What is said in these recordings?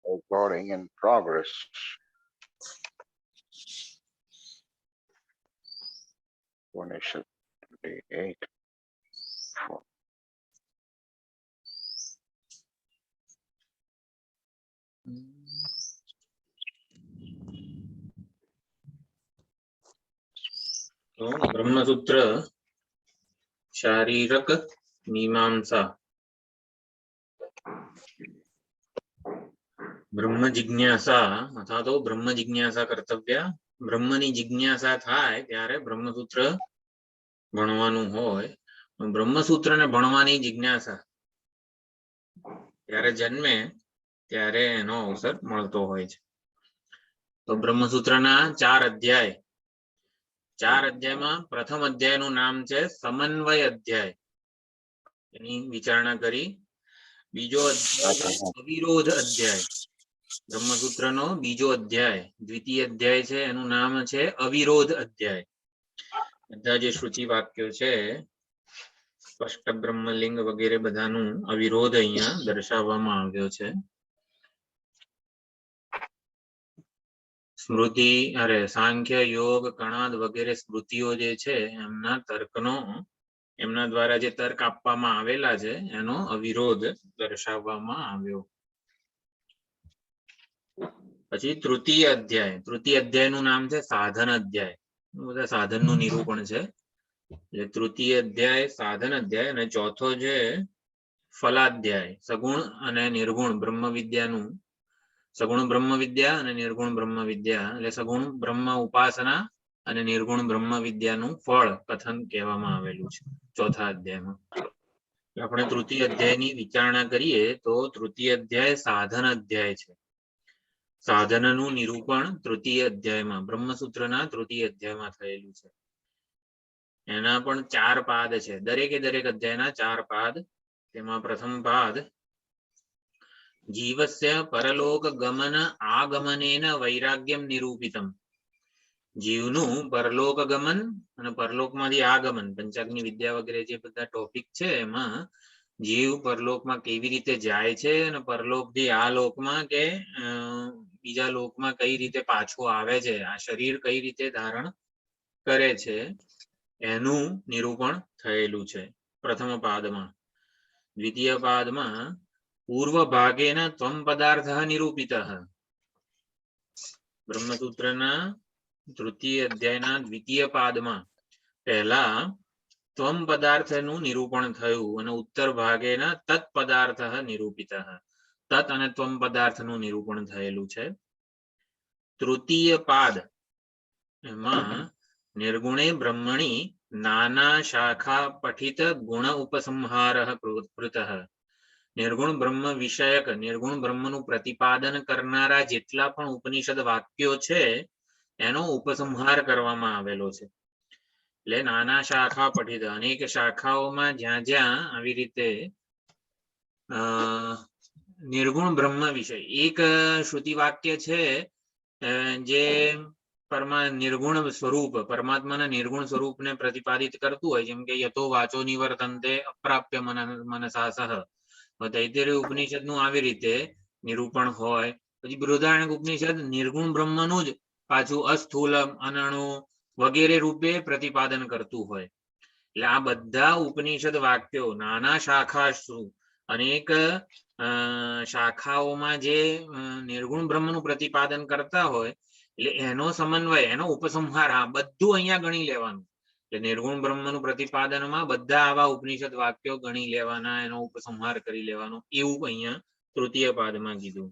Recording in progress. Donation 28. तो ब्रह्मसूत्र शारीरक मीमांसा ब्रह्म जिज्ञासा अथा तो ब्रह्म जिज्ञासा कर्तव्य ब्रह्मनी जिज्ञासा थाय त्यारे ब्रह्मसूत्र भणवानुं होय ब्रह्मसूत्र ने भणवानी जिज्ञासा त्यारे जन्मे त्यारे एनो अवसर मळतो होय छे। तो ब्रह्मसूत्रना 4 अध्याय 4 अध्यायमां प्रथम अध्यायनुं नाम छे समन्वय अध्याय एनी विचारणा करी। बीजो अध्याय अविरोध अध्याय ब्रह्मसूत्रनो बीजो अध्याय द्वितीय अध्याय छे एनुं नाम छे अविरोध अध्याय। बधा जे श्रुति वाक्यो छे स्पष्ट ब्रह्मलिंग वगैरह बधानुं अविरोध अहींया दर्शाववामां आव्यो छे। स्मृति अरे सांख्य योग कणाद वगैरह स्मृतिओ जे छे एमना तर्कनो एमना द्वारा जे तर्क आपवामां आवेला छे एनो अविरोध दर्शाववामां आव्यो। पछी तृतीय अध्यायनुं नाम छे साधन अध्याय। बधा साधननुं निरूपण छे એટલે તૃતીય અધ્યાય સાધન અધ્યાય અને ચોથો છે ફલાધ્યાય સગુણ અને નિર્ગુણ બ્રહ્મ વિદ્યાનું સગુણ બ્રહ્મ વિદ્યા અને નિર્ગુણ બ્રહ્મ વિદ્યા એટલે સગુણ બ્રહ્મ ઉપાસના અને નિર્ગુણ બ્રહ્મ વિદ્યાનું ફળ કથન કહેવામાં આવેલું છે ચોથા અધ્યાયમાં। આપણે તૃતીય અધ્યાયની વિચારણા કરીએ તો તૃતીય અધ્યાય સાધન અધ્યાય છે। સાધનનું નિરૂપણ તૃતીય અધ્યાયમાં બ્રહ્મસૂત્રના તૃતીય અધ્યાયમાં થયેલું છે। एना पण 4 पाद छे दरेके दरेक अध्यायना 4 पाद। तेमां प्रथम पाद जीवस्य परलोक गमन आगमनेन वैराग्यम निरूपितम। जीवनुं परलोक गमन अने परलोकमांथी आगमन पंचाग्नि विद्या वगैरह जे बधा टॉपिक छे एमां जीव परलोकमां केवी रीते जाय छे अने परलोकथी आ लोकमां के बीजा लोकमां कई रीते पाछो आवे छे आ शरीर कई रीते धारण करे छे एनुं निरूपण थयेलुं छे प्रथम पादमां। द्वितीय पादमां पूर्व भागेन त्वं पदार्थः निरूपितः। ब्रह्मसूत्रना तृतीय अध्यायना द्वितीय पादमां पहेला त्वं पदार्थनुं निरूपण थयुं अने उत्तर भागेन तत्पदार्थः निरूपितः। तत् अने त्वं पदार्थनुं निरूपण थयेलुं छे। तृतीय पाद एमां निर्गुणे ब्रह्मणि नाना शाखा पठित गुण उपसंहारः कृतः। निर्गुण ब्रह्म विषयक निर्गुण ब्रह्मनु प्रतिपादन करनारा जेटला पण उपनिषद वाक्यो छे एनो उपसंहार करवामां आवेलो छे। એટલે નાના શાખા પઠિત અનેક શાખાઓમાં જ્યાં જ્યાં આવી રીતે निर्गुण ब्रह्म विषय एक श्रुति वाक्य छे जे निर्गुण स्वरूप परमात्मा निर्गुण स्वरूप ने प्रतिपादित करतु होय जेम के यतो वाचो निवर्तन्ते अप्राप्य मनसा सह। तैत्तिरीय उपनिषद नु आवी रीते निरूपण होय। पछी बृहदारण्यक उपनिषद निर्गुण ब्रह्मनु ज पाछुं अस्थूल अनणु वगैरे रूपे प्रतिपादन करतु होय। એટલે આ બધા ઉપનિષદ વાક્યો નાના શાખાસુ અનેક શાખાઓમાં જે નિર્ગુણ બ્રહ્મનું प्रतिपादन करता होय એટલે એનો સમન્વય એનો ઉપસંહાર આ બધું અહીંયા ગણી લેવાનું। એટલે નિર્ગુણ બ્રહ્મનું प्रतिपादનમાં બધા આવા ઉપનિષદ વાક્યો ગણી લેવાના એનો ઉપસંહાર કરી લેવાનો એવું અહીંયા તૃતીય પાદમાં કીધું।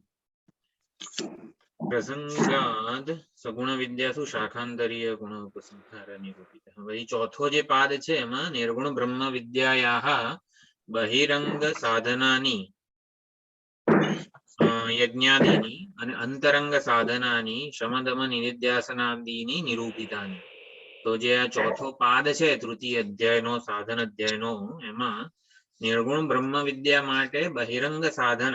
प्रसंगाद सगुण विद्यासु शाखांतरीय गुण उपसंहार निरूपित। वही चौथो जे पाद छे एमां निर्गुण ब्रह्म विद्यायाः बहिरंग साधनानि यज्ञादीनि अने अंतरंग साधनानि शमदम निदिध्यासनादीनि निरूपितानि। तो जे आ चौथो पाद छे तृतीय अध्यायनो साधन अध्यायनो एमां निर्गुण ब्रह्म विद्या माटे बहिरंग साधन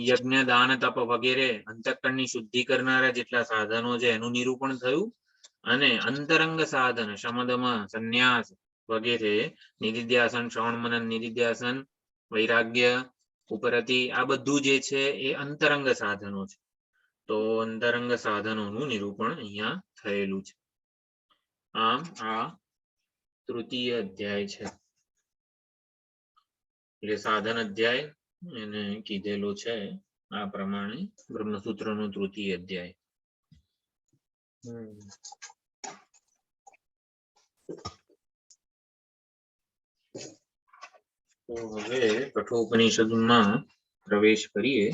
યજ્ઞ દાન તપ વગેરે અંતઃકરણની શુદ્ધિ કરનારા જેટલા સાધનો છે એનું નિરૂપણ થયું અને અંતરંગ સાધન શમદમ સંન્યાસ વગેરે નિધિધ્યાસન શ્રવણ મનન નિધિધ્યાસન વૈરાગ્ય ઉપરતિ આ બધું જે છે એ અંતરંગ સાધનો છે. તો અંતરંગ સાધનોનું નિરૂપણ અહીંયા થયેલું છે. આમ આ તૃતીય અધ્યાય છે એટલે સાધન અધ્યાય એને કીધેલો છે આ પ્રમાણે બ્રહ્મસૂત્રનો તૃતીય અધ્યાય. તો હવે કઠોપનિષદમાં પ્રવેશ કરીએ.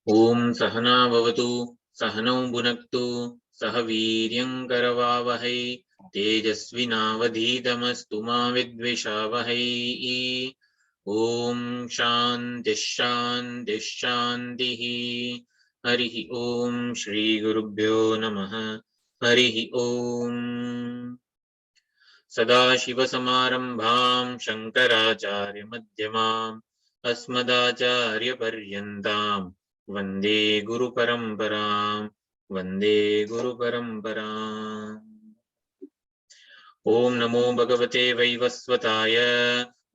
ઓમ સહના ભવતુ સહનૌ ભુનક્તુ સહ વીર્યં કરવાવહૈ તેજસ્વિનાવધીતમસ્તુ મા વિદ્વિષાવહૈ. ઓમ શાંતિ શાંતિ શાંતિ. હરિ ઓમ શ્રી ગુરુભ્યો નમઃ. હરિ ઓમ. સદાશિવસમારંભાં શંકરાચાર્ય મધ્યમાં અસ્મદાચાર્ય પર્યંતાં વંદે ગુરુ પરંપરાં. વંદે ગુરુ પરંપરાં. ઓમ નમો ભગવતે વૈવસ્વતાય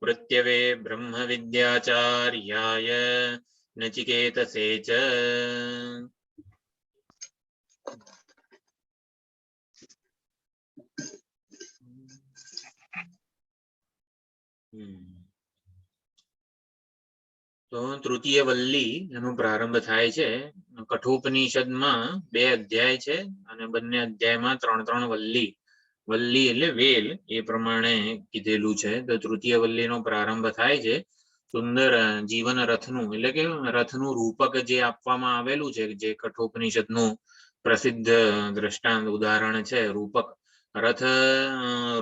મૃત્યવે બ્રહ્મ વિદ્યાચાર્યાય નચિકેતસે ચ. તો તૃતીય વલ્લી એનો પ્રારંભ થાય છે. કઠોપનિષદમાં 2 અધ્યાય છે અને બંને અધ્યાયમાં 3 વલ્લી. વલ્લી એટલે વેલ એ પ્રમાણે કીધેલું છે. તો તૃતીય વલ્લીનો પ્રારંભ થાય છે સુંદર જીવન રથનું એટલે કે રથનું રૂપક જે આપવામાં આવેલું છે જે કઠોપનિષદનું પ્રસિદ્ધ દ્રષ્ટાંત ઉદાહરણ છે રૂપક. રથ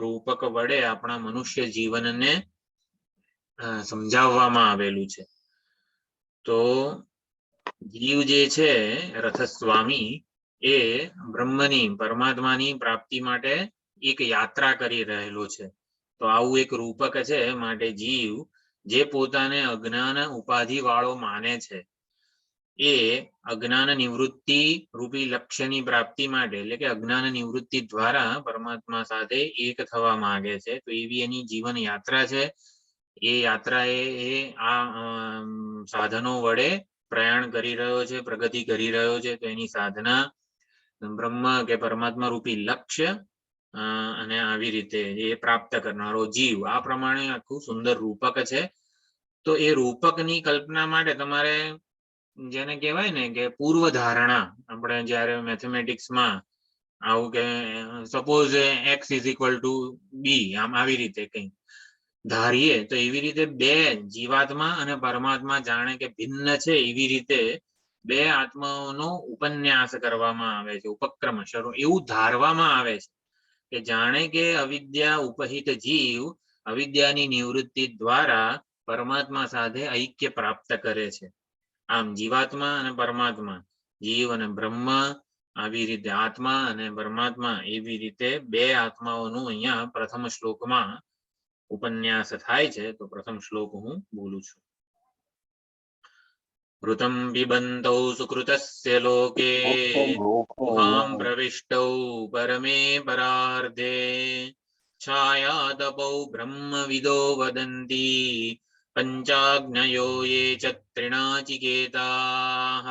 રૂપક વડે આપણા મનુષ્ય જીવનને સમજાવવામાં આવેલું છે. તો જીવ જે છે રથસ્વામી એ બ્રહ્મની પરમાત્માની પ્રાપ્તિ માટે એક યાત્રા કરી રહેલો છે. તો આવું એક રૂપક છે માટે જીવ જે પોતાને અજ્ઞાન ઉપાધિ વાળો માને છે એ અજ્ઞાન નિવૃત્તિ રૂપી લક્ષ્યની પ્રાપ્તિ માટે એટલે કે અજ્ઞાન નિવૃત્તિ દ્વારા પરમાત્મા સાથે એક થવા માંગે છે. તો એવી એની જીવન યાત્રા છે. એ યાત્રા એ આ સાધનો વડે પ્રયાણ કરી રહ્યો છે, પ્રગતિ કરી રહ્યો છે. તો એની સાધના બ્રહ્મ કે પરમાત્મા રૂપી લક્ષ્ય અને આવી રીતે એ પ્રાપ્ત કરનારો જીવ આ પ્રમાણે આખું સુંદર રૂપક છે. તો એ રૂપકની કલ્પના માટે તમારે જેને કહેવાય ને કે પૂર્વ ધારણા આપણે જ્યારે મેથેમેટિક્સમાં આવું કે સપોઝ x = b આમ આવી રીતે કંઈ ધારીએ તો એવી રીતે 2 જીવાત્મા અને પરમાત્મા જાણે કે ભિન્ન છે એવી રીતે 2 આત્માઓનો ઉપન્યાસ કરવામાં આવે છે. ઉપક્રમ શરૂ એવું ધારવામાં આવે છે કે જાણે કે અવિદ્યા ઉપહિત જીવ અવિદ્યાની નિવૃત્તિ દ્વારા પરમાત્મા સાથે ઐક્ય પ્રાપ્ત કરે છે. આમ જીવાત્મા અને પરમાત્મા, જીવ અને બ્રહ્મ, આવી રીતે આત્મા અને પરમાત્મા એવી રીતે 2 આત્માઓનું અહીંયા પ્રથમ શ્લોકમાં ઉપન્યાસ થાય છે. તો પ્રથમ શ્લોક હું બોલું છું. ઋતમ પિબંતૌ સુકૃતસ્ય લોકે ગુહાં પ્રવિષ્ટૌ પરમે પરાર્ધે છાયાતપૌ બ્રહ્મવિદો વદન્તિ પંચાગ્નયો યે ચ ત્રિણાચિકેતાઃ.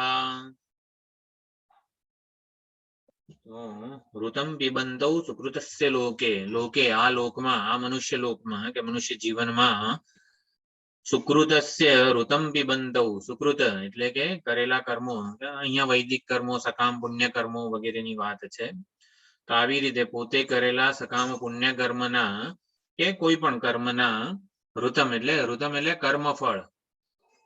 ઋતમ પિબંતૌ સુકૃતસ્ય લોકે. લોકે આ લોકમાં આ મનુષ્ય લોકમાં કે મનુષ્ય જીવનમાં સુકૃતસ્ય ઋતમ પિબંતૌ. સુકૃત એટલે કે કરેલા કર્મો, અહીંયા વૈદિક કર્મો સકામ પુણ્ય કર્મો વગેરેની વાત છે. તો આવી રીતે પોતે કરેલા સકામ પુણ્ય કર્મના કે કોઈ પણ કર્મના ઋતમ એટલે કર્મફળ.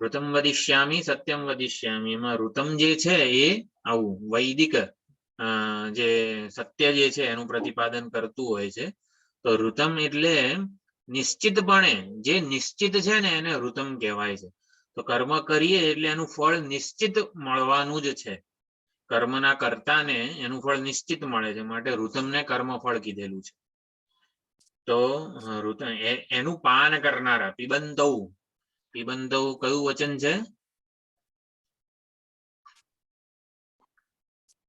ઋતમ વદિષ્યામી સત્યમ વદિષ્યામી. એમાં ઋતમ જે છે એ આવું વૈદિક જે સત્ય જે છે એનું પ્રતિપાદન કરતું હોય છે. તો ઋતમ એટલે નિશ્ચિતપણે જે નિશ્ચિત છે ને એને ઋતમ કહેવાય છે. તો કર્મ કરીએ એટલે એનું ફળ નિશ્ચિત મળવાનું જ છે. કર્મના કર્તાને એનું ફળ નિશ્ચિત મળે છે માટે ઋતમને કર્મફળ કીધેલું છે. તો એનું પાન કરનારા પીબંતૌ, પીબંતૌ કયું વચન છે?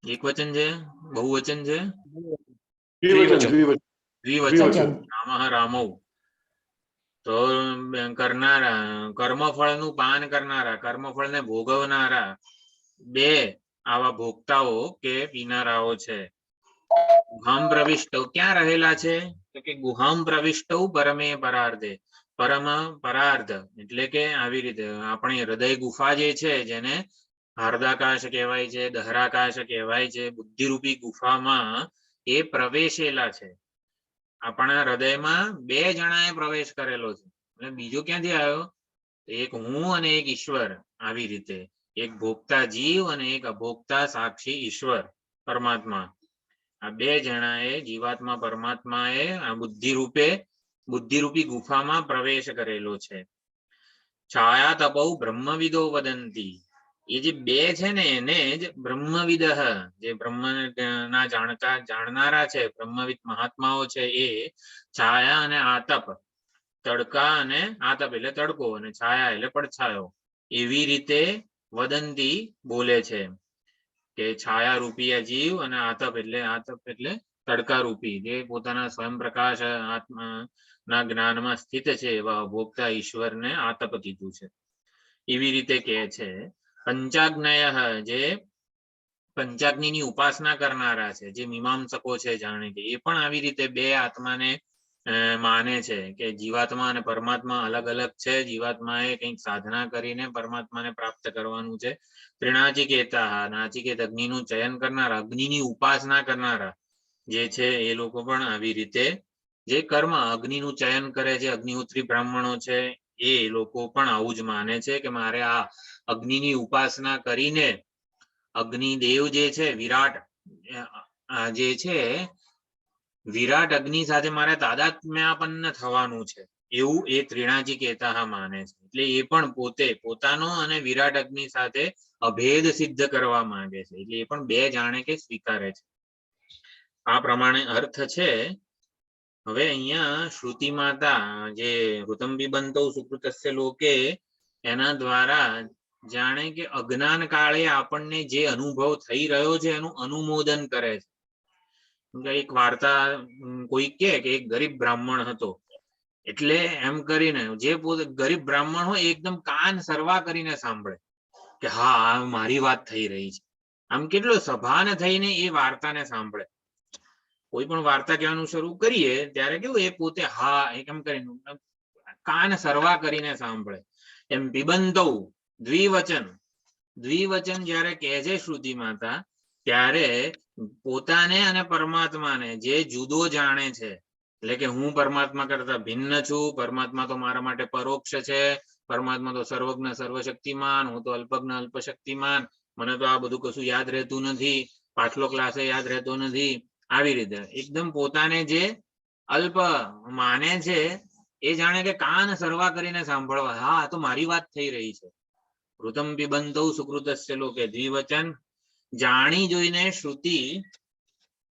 એક વચન છે, બહુવચન છે? દ્વિવચન. રામઃ રામૌ. તો કરનારા, કર્મફળનું પાન કરનારા, કર્મફળને ભોગવનારા બે આવા ભોગતાઓ કે પીનારાઓ છે. ગુહામ પ્રવિષ્ટૌ ક્યાં રહેલા છે? તો કે ગુહામ પ્રવિષ્ટૌ પરમે પરાર્ધે. પરમ પરાર્ધ એટલે કે આવી રીતે આપણી હૃદય ગુફા જે છે, જેને હાર્દાકાશ કહેવાય છે, દહરાકાશ કહેવાય છે, બુદ્ધિરૂપી ગુફામાં એ પ્રવેશેલા છે. આપણા હૃદયમાં બે જણાએ પ્રવેશ કરેલો છે. એટલે બીજો ક્યાંથી આવ્યો? એક હું અને એક ઈશ્વર. આવી રીતે એક ભોગતા જીવ અને એક અભોગતા સાક્ષી ઈશ્વર પરમાત્મા. આ બે જણાએ, જીવાત્મા પરમાત્માએ આ બુદ્ધિરૂપી ગુફામાં પ્રવેશ કરેલો છે. છાયા તપૌ બ્રહ્મવિદો વદંતી. એ જે બે છે ને એને જ બ્રહ્મવિદ, જે બ્રહ્મ ના જાણનારા છે, બ્રહ્મવિદ મહાત્માઓ છે, એ છાયા અને આતપ, તડકા અને આતપ એટલે તડકો અને છાયા એટલે પડછાયો, એવી રીતે વદંતી બોલે છે કે છાયા રૂપી જીવ અને આતપ એટલે તડકા રૂપી, જે પોતાના સ્વયં પ્રકાશ આત્મા ના જ્ઞાનમાં સ્થિત છે એવા ભોગતા ઈશ્વરને આતપ કીધું છે. એવી રીતે કે છે પંચાગ્નય, જે પંચાગ્નિની ઉપાસના કરનારા છે, જે મીમાંસકો છે જાણે કે, એ પણ આવી રીતે બે આત્માને માને છે કે જીવાત્મા અને પરમાત્મા અલગ અલગ છે. જીવાત્માએ કંઈક સાધના કરીને પરમાત્માને પ્રાપ્ત કરવાનું છે. ત્રિનાચિકેતા, નાચિકેત અગ્નિનું ચયન કરનારા, અગ્નિની ઉપાસના કરનારા જે છે એ લોકો પણ આવી રીતે જે કર્મ અગ્નિનું ચયન કરે છે, અગ્નિહોત્રી બ્રાહ્મણો છે, એ લોકો પણ આવું જ માને છે કે મારે આ અગ્નિની ઉપાસના કરીને અગ્નિદેવ જે છે, વિરાટ જે છે, વિરાટ અગ્નિ સાથે મારે તાદાત્મ્યાપન્ન થવાનું છે, એવું એ ત્રિણાચિકેતા માને છે. એટલે એ પણ પોતે પોતાનો અને વિરાટ અગ્નિ સાથે અભેદ સિદ્ધ કરવા માંગે છે. એટલે એ પણ બે જાણે કે સ્વીકારે છે. આ પ્રમાણે અર્થ છે. હવે અહીંયા શ્રુતિ માતા જે ઋતમ બિબંતૌ સુકૃતસ્ય લોકે, એના દ્વારા જાણે કે અજ્ઞાન કાળે આપણને જે અનુભવ થઈ રહ્યો છે એનું અનુમોદન કરે છે. એક વાર્તા કોઈ કે એક ગરીબ બ્રાહ્મણ હતો, એટલે એમ કરીને જે પોતે ગરીબ બ્રાહ્મણ હોય એકદમ કાન સરવા કરીને સાંભળે કે હા મારી વાત થઈ રહી છે. આમ કેટલો સભાન થઈને એ વાર્તાને સાંભળે. કોઈ પણ વાર્તા કહેવાનું શરૂ કરીએ ત્યારે કેવું એ પોતે હા એમ કરીને કાન સરવા કરીને સાંભળે. એમ બિબંતૌ દ્વિવચન જયારે કહે છે શ્રુતિ માતા, ત્યારે પોતાને અને પરમાત્માને જે જુદો જાણે છે, એટલે કે હું પરમાત્મા કરતા ભિન્ન છું, પરમાત્મા તો મારા માટે પરોક્ષ છે, પરમાત્મા તો સર્વજ્ઞ સર્વશક્તિમાન, હું તો અલ્પજ્ઞ અલ્પશક્તિમાન, મને તો આ બધું કશું યાદ રહેતું નથી, પાછલો ક્લાસે યાદ રહેતો નથી. આવી રીતે એકદમ પોતાને જે અલ્પ માને છે એ જાણે કે કાન સરવા કરીને સાંભળવા, હા તો મારી વાત થઈ રહી છે. ઋતમ બિબંતૌ સુકૃતસ્ય લોકે, દ્વિવચન જાણી જોઈને શ્રુતિ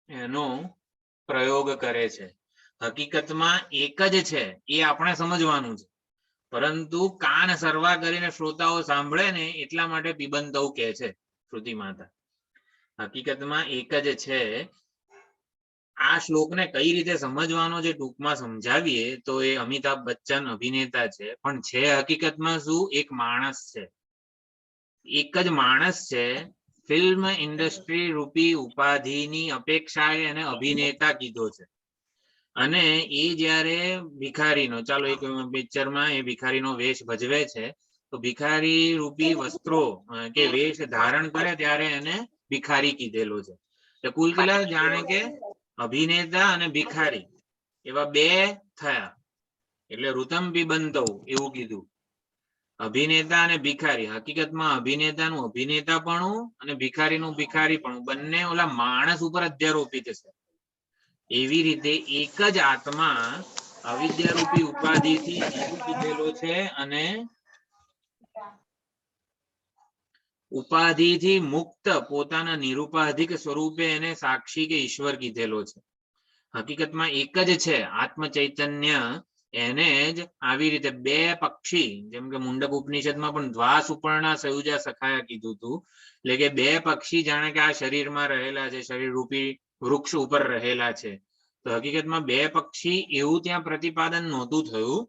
એનો પ્રયોગ કરે છે. હકીકતમાં એક જ છે એ આપણે સમજવાનું છે, પરંતુ કાન સરવા કરીને શ્રોતાઓ સાંભળે ને એટલા માટે બિબંતૌ કહે છે શ્રુતિ માતા. હકીકતમાં એક જ છે. આ શ્લોકને કઈ રીતે સમજવાનો જે ટૂંકમાં સમજાવીએ તો એ અમિતાભ બચ્ચન અભિનેતા છે, પણ છે હકીકતમાં શું, એક માણસ છે. એક જ માણસ છે. ફિલ્મ ઇન્ડસ્ટ્રી રૂપી ઉપાધિની અપેક્ષાએ એને અભિનેતા કીધો છે. અને એ જયારે ભિખારીનો, ચાલો એક પિક્ચરમાં એ ભિખારીનો વેશ ભજવે છે, તો ભિખારી રૂપી વસ્ત્રો કે વેશ ધારણ કરે ત્યારે એને ભિખારી કીધેલો છે. એટલે કુલ મિલા જાણે કે અભિનેતા અને ભિખારી એવા બે થયા, એટલે ઋતમ બિબંતૌ એવું કીધું. અભિનેતા અને ભિખારી, હકીકતમાં અભિનેતાનું અભિનેતાપણું અને ભિખારીનું ભિખારીપણું બંને ઓલા માણસ ઉપર અધ્યારોપિત છે. એવી રીતે એક જ આત્મા અવિદ્યારૂપી ઉપાધિથી જીવ કીધેલો છે અને ઉપાધિથી મુક્ત પોતાના નિરુપાધિક સ્વરૂપે એને સાક્ષી કે ઈશ્વર કીધેલો છે. હકીકતમાં એક જ છે આત્મ ચૈતન્ય. એને જ આવી રીતે બે પક્ષી, જેમ કે મુંડક ઉપનિષદમાં પણ દ્વા સુપર્ણા સયુજા સખાયા કીધું હતું, એટલે કે બે પક્ષી જાણે કે આ શરીરમાં રહેલા છે, શરીર રૂપી વૃક્ષ ઉપર રહેલા છે. તો હકીકતમાં બે પક્ષી એવું ત્યાં પ્રતિપાદન નહોતું થયું,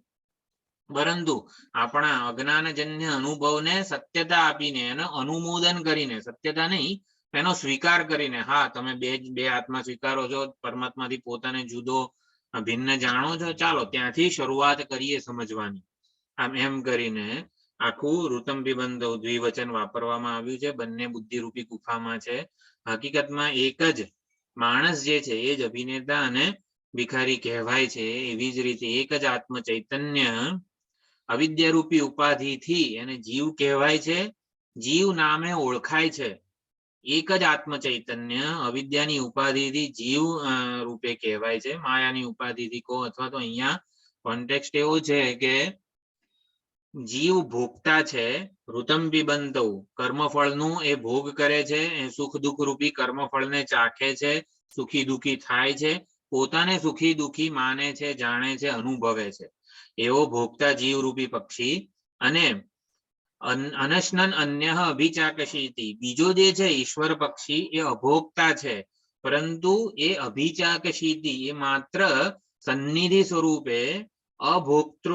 પરંતુ આપણા અજ્ઞાનજન્ય અનુભવને સત્યતા આપીને એનો અનુમોદન કરીને, સત્યતા નહીં એનો સ્વીકાર કરીને, હા તમે બે આત્મા સ્વીકારો છો, પરમાત્માથી પોતાને જુદો ભિન્ન જાણો છો, ચાલો ત્યાંથી શરૂઆત કરીએ સમજવાની. આમ એમ કરીને આખું ઋતમ વિબંધો દ્વિવચન વાપરવામાં આવ્યું છે. બંને બુદ્ધિરૂપી ગુફામાં છે. હકીકતમાં એક જ માણસ જે છે એ જ અભિનેતા અને ભિખારી કહેવાય છે. એવી જ રીતે એક જ આત્મ ચૈતન્ય અવિદ્યારૂપી ઉપાધિથી એને જીવ કહેવાય છે, જીવ નામે ઓળખાય છે. એક જ આત્મ ચૈતન્ય અવિદ્યાની ઉપાધિથી જીવ રૂપે કહેવાય છે, માયાની ઉપાધિથી કહો, અથવા તો અહીંયા કોન્ટેક્સ્ટ એવો છે કે જીવ ભોગતા છે. ઋતમ પિબંતો કર્મફળનું એ ભોગ કરે છે, એ સુખ દુઃખ રૂપી કર્મફળને ચાખે છે, સુખી દુઃખી થાય છે, પોતાને સુખી દુઃખી માને છે, જાણે છે, અનુભવે છે. એવો ભોગતા જીવ રૂપી પક્ષી. અને અનશ્નન અન્ય અભિચાકશીતિ, બીજો જે છે ઈશ્વર પક્ષી, એ અભોગતા છે, પરંતુ એ અભિચાકશીતિ એ માત્ર સન્નિધિ સ્વરૂપે અભોક્તૃ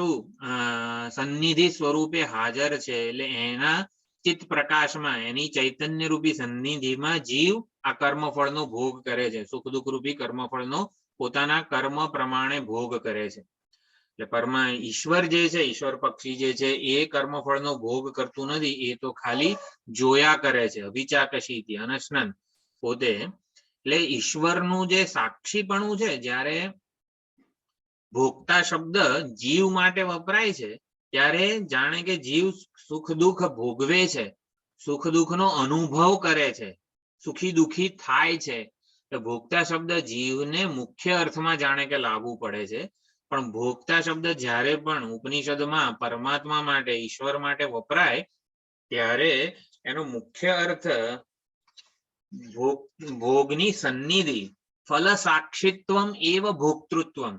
સન્નિધિ સ્વરૂપે હાજર છે. એટલે એના ચિત્ત પ્રકાશમાં, એની ચૈતન્ય રૂપી સન્નિધિમાં જીવ આ કર્મફળનો ભોગ કરે છે, સુખ દુઃખ રૂપી કર્મફળનો પોતાના કર્મ પ્રમાણે ભોગ કરે છે. એટલે ઈશ્વર જે છે, ઈશ્વર પક્ષી જે છે, એ કર્મફળનો ભોગ કરતું નથી, એ તો ખાલી જોયા કરે છે. અભિચાકશીથી અનશ્નન પોતે. એટલે ઈશ્વરનું જે સાક્ષીપણું છે, જ્યારે ભોગતા શબ્દ જીવ માટે વપરાય છે ત્યારે જાણે કે જીવ સુખ દુઃખ ભોગવે છે, સુખ દુઃખનો અનુભવ કરે છે, સુખી દુઃખી થાય છે. ભોગતા શબ્દ જીવને મુખ્ય અર્થમાં જાણે કે લાગુ પડે છે, પણ ભોગતા શબ્દ જ્યારે પણ ઉપનિષદમાં પરમાત્મા માટે, ઈશ્વર માટે વપરાય ત્યારે એનો મુખ્ય અર્થ ભોગની સન્નિધિ, ફલ સાક્ષિત્વમ એવ ભોક્તૃત્વમ.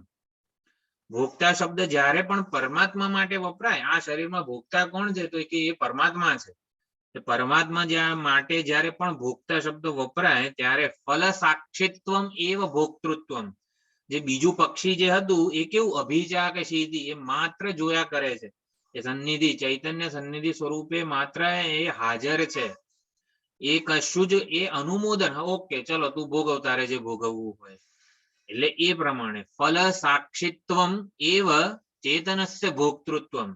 ભોગતા શબ્દ જ્યારે પણ પરમાત્મા માટે વપરાય, આ શરીરમાં ભોગતા કોણ છે, તો કે એ પરમાત્મા છે. પરમાત્મા જ્યાં માટે જ્યારે પણ ભોગતા શબ્દ વપરાય ત્યારે ફલ સાક્ષિત્વમ એવ ભોક્તૃત્વમ. જે બીજું પક્ષી જે હતું એ કેવું અભિચાકશીતિ, એ માત્ર જોયા કરે છે. એ સન્નિધિ, ચૈતન્ય સન્નિધિ સ્વરૂપે માત્ર એ હાજર છે. એ કશું જ એ અનુમોદન, ઓકે ચલો તું ભોગવ, તારે જે ભોગવવું હોય. એટલે એ પ્રમાણે ફલ સાક્ષિત્વમ એવ ચેતનસ્ય ભોક્તૃત્વમ.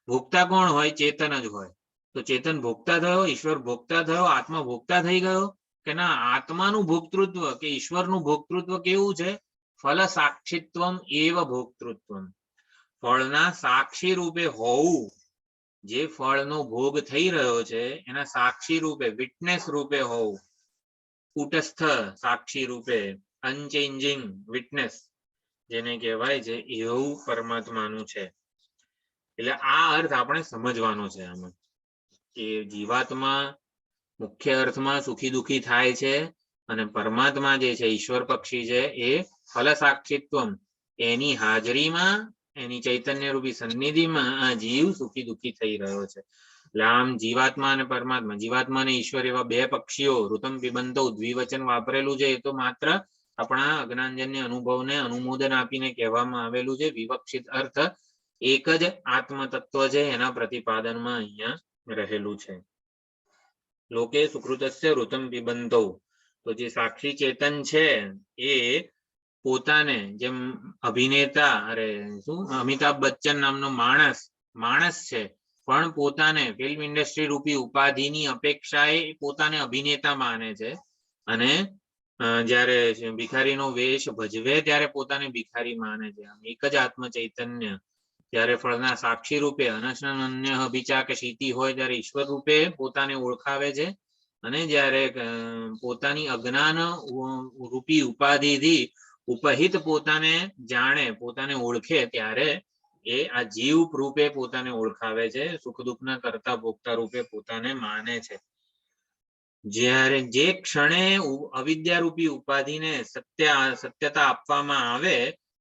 ભોગતા કોણ હોય? ચેતન જ હોય. તો ચેતન ભોગતા થયો, ઈશ્વર ભોગતા થયો, આત્મા ભોગતા થઈ ગયો કે ના? આત્માનું ભોક્તૃત્વ કે ઈશ્વરનું ભોક્તૃત્વ કેવું છે? ફલ સાક્ષિત્વમ એવ ભોક્તૃત્વમ. ફળના સાક્ષી રૂપે હોવું, જે ફળનો ભોગ થઈ રહ્યો છે એના સાક્ષી રૂપે, વિટનેસ રૂપે હોવું, કુટસ્થ સાક્ષી રૂપે, અનચેન્જિંગ વિટનેસ જેને કહેવાય છે, એવું પરમાત્માનું છે. એટલે આ અર્થ આપણે સમજવાનો છે આમાં, કે જીવાત્મા મુખ્ય અર્થમાં સુખી દુઃખી થાય છે, અને પરમાત્મા જે છે, ઈશ્વર પક્ષી છે, એ ફલ સાક્ષિત્વમ, એની હાજરીમાં, એની ચૈતન્ય રૂપી સન્નિધિમાં આ જીવ સુખી દુઃખી થઈ રહ્યો છે. એટલે આમ જીવાત્મા અને પરમાત્મા, જીવાત્મા અને ઈશ્વર એવા બે પક્ષીઓ, ઋતમ પિબંતો દ્વિવચન વાપરેલું છે, એ તો માત્ર આપણા અજ્ઞાનજન્ય અનુભવને અનુમોદન આપીને કહેવામાં આવેલું છે. વિવક્ષિત અર્થ એક જ આત્મ તત્વ છે, એના પ્રતિપાદનમાં અહીંયા રહેલું છે. લોકે સુકૃતસ્ય ઋતમ પિબંતો. તો જે સાક્ષી ચેતન છે એ પોતાને, જેમ અભિનેતા, અરે શું, અમિતાભ બચ્ચન નામનો માણસ છે, પણ પોતાને ફિલ્મ ઇન્ડસ્ટ્રી રૂપી ઉપાધિની અપેક્ષાએ પોતાને અભિનેતા માને છે. અને જ્યારે ભિખારીનો વેશ ભજવે ત્યારે પોતાને ભિખારી માને છે. એક જ આત્મ ચૈતન્ય ત્યારે ફળના સાક્ષી રૂપે અનશ્નન્ય અભિચાકશીતિ હોય ત્યારે ઈશ્વર રૂપે પોતાને ઓળખાવે છે. અને જ્યારે પોતાની અજ્ઞાન રૂપી ઉપાધિથી ઉપહિત પોતાને જાણે, પોતાને ઓળખે ત્યારે એ આ જીવ રૂપે પોતાને ઓળખાવે છે, સુખ દુઃખના કરતા ભોગતા રૂપે પોતાને માને છે. જ્યારે જે ક્ષણે અવિદ્યારૂપી ઉપાધિને સત્યતા આપવામાં આવે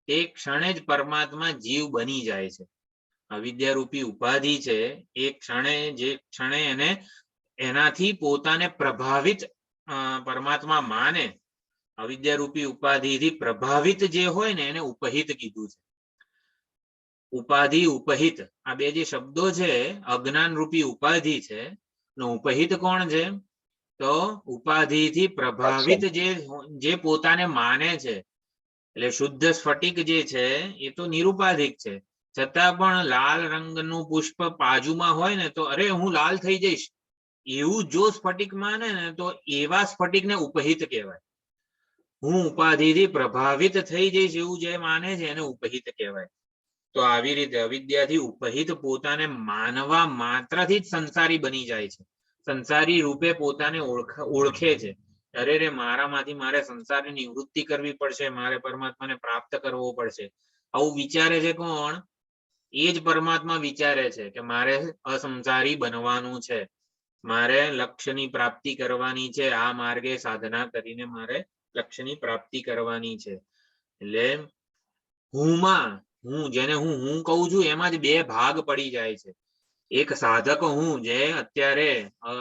તે ક્ષણે જ પરમાત્મા જીવ બની જાય છે. અવિદ્યારૂપી ઉપાધિ છે એ જે ક્ષણે એને એનાથી પોતાને પ્રભાવિત પરમાત્મા માને, અવિદ્યારૂપી ઉપાધિથી પ્રભાવિત જે હોય ને એને ઉપહિત કીધું છે. ઉપાધિ ઉપહિત આ બે જે શબ્દો છે, અજ્ઞાન રૂપી ઉપાધિ છે, ઉપહિત કોણ છે? તો ઉપાધિથી પ્રભાવિત જે પોતાને માને છે. એટલે શુદ્ધ સ્ફટિક જે છે એ તો નિરુપાધિક છે, છતાં પણ લાલ રંગનું પુષ્પ બાજુમાં હોય ને તો અરે હું લાલ થઈ જઈશ એવું જો સ્ફટિક માને ને તો એવા સ્ફટિકને ઉપહિત કહેવાય. હું ઉપાધિથી પ્રભાવિત થઈ જઈશ એવું જે માને છે એને ઉપહિત કહેવાય. તો આવી રીતે અવિદ્યાથી ઉપહિત પોતાને માનવા માત્રથી જ સંસારી બની જાય છે. સંસારી રૂપે પોતાને ઓળખે છે. અરે રે મારામાંથી મારે સંસારની નિવૃત્તિ કરવી પડશે, મારે પરમાત્માને પ્રાપ્ત કરવો પડશે, આવું વિચારે છે કોણ? એ જ પરમાત્મા વિચારે છે કે મારે અસંસારી બનવાનું છે, મારે લક્ષ્યની પ્રાપ્તિ કરવાની છે, આ માર્ગે સાધના કરીને મારે લક્ષ્યની પ્રાપ્તિ કરવાની છે. એટલે હું જેને હું કહું છું એમાં જ બે ભાગ પડી જાય છે. એક સાધક હું જે અત્યારે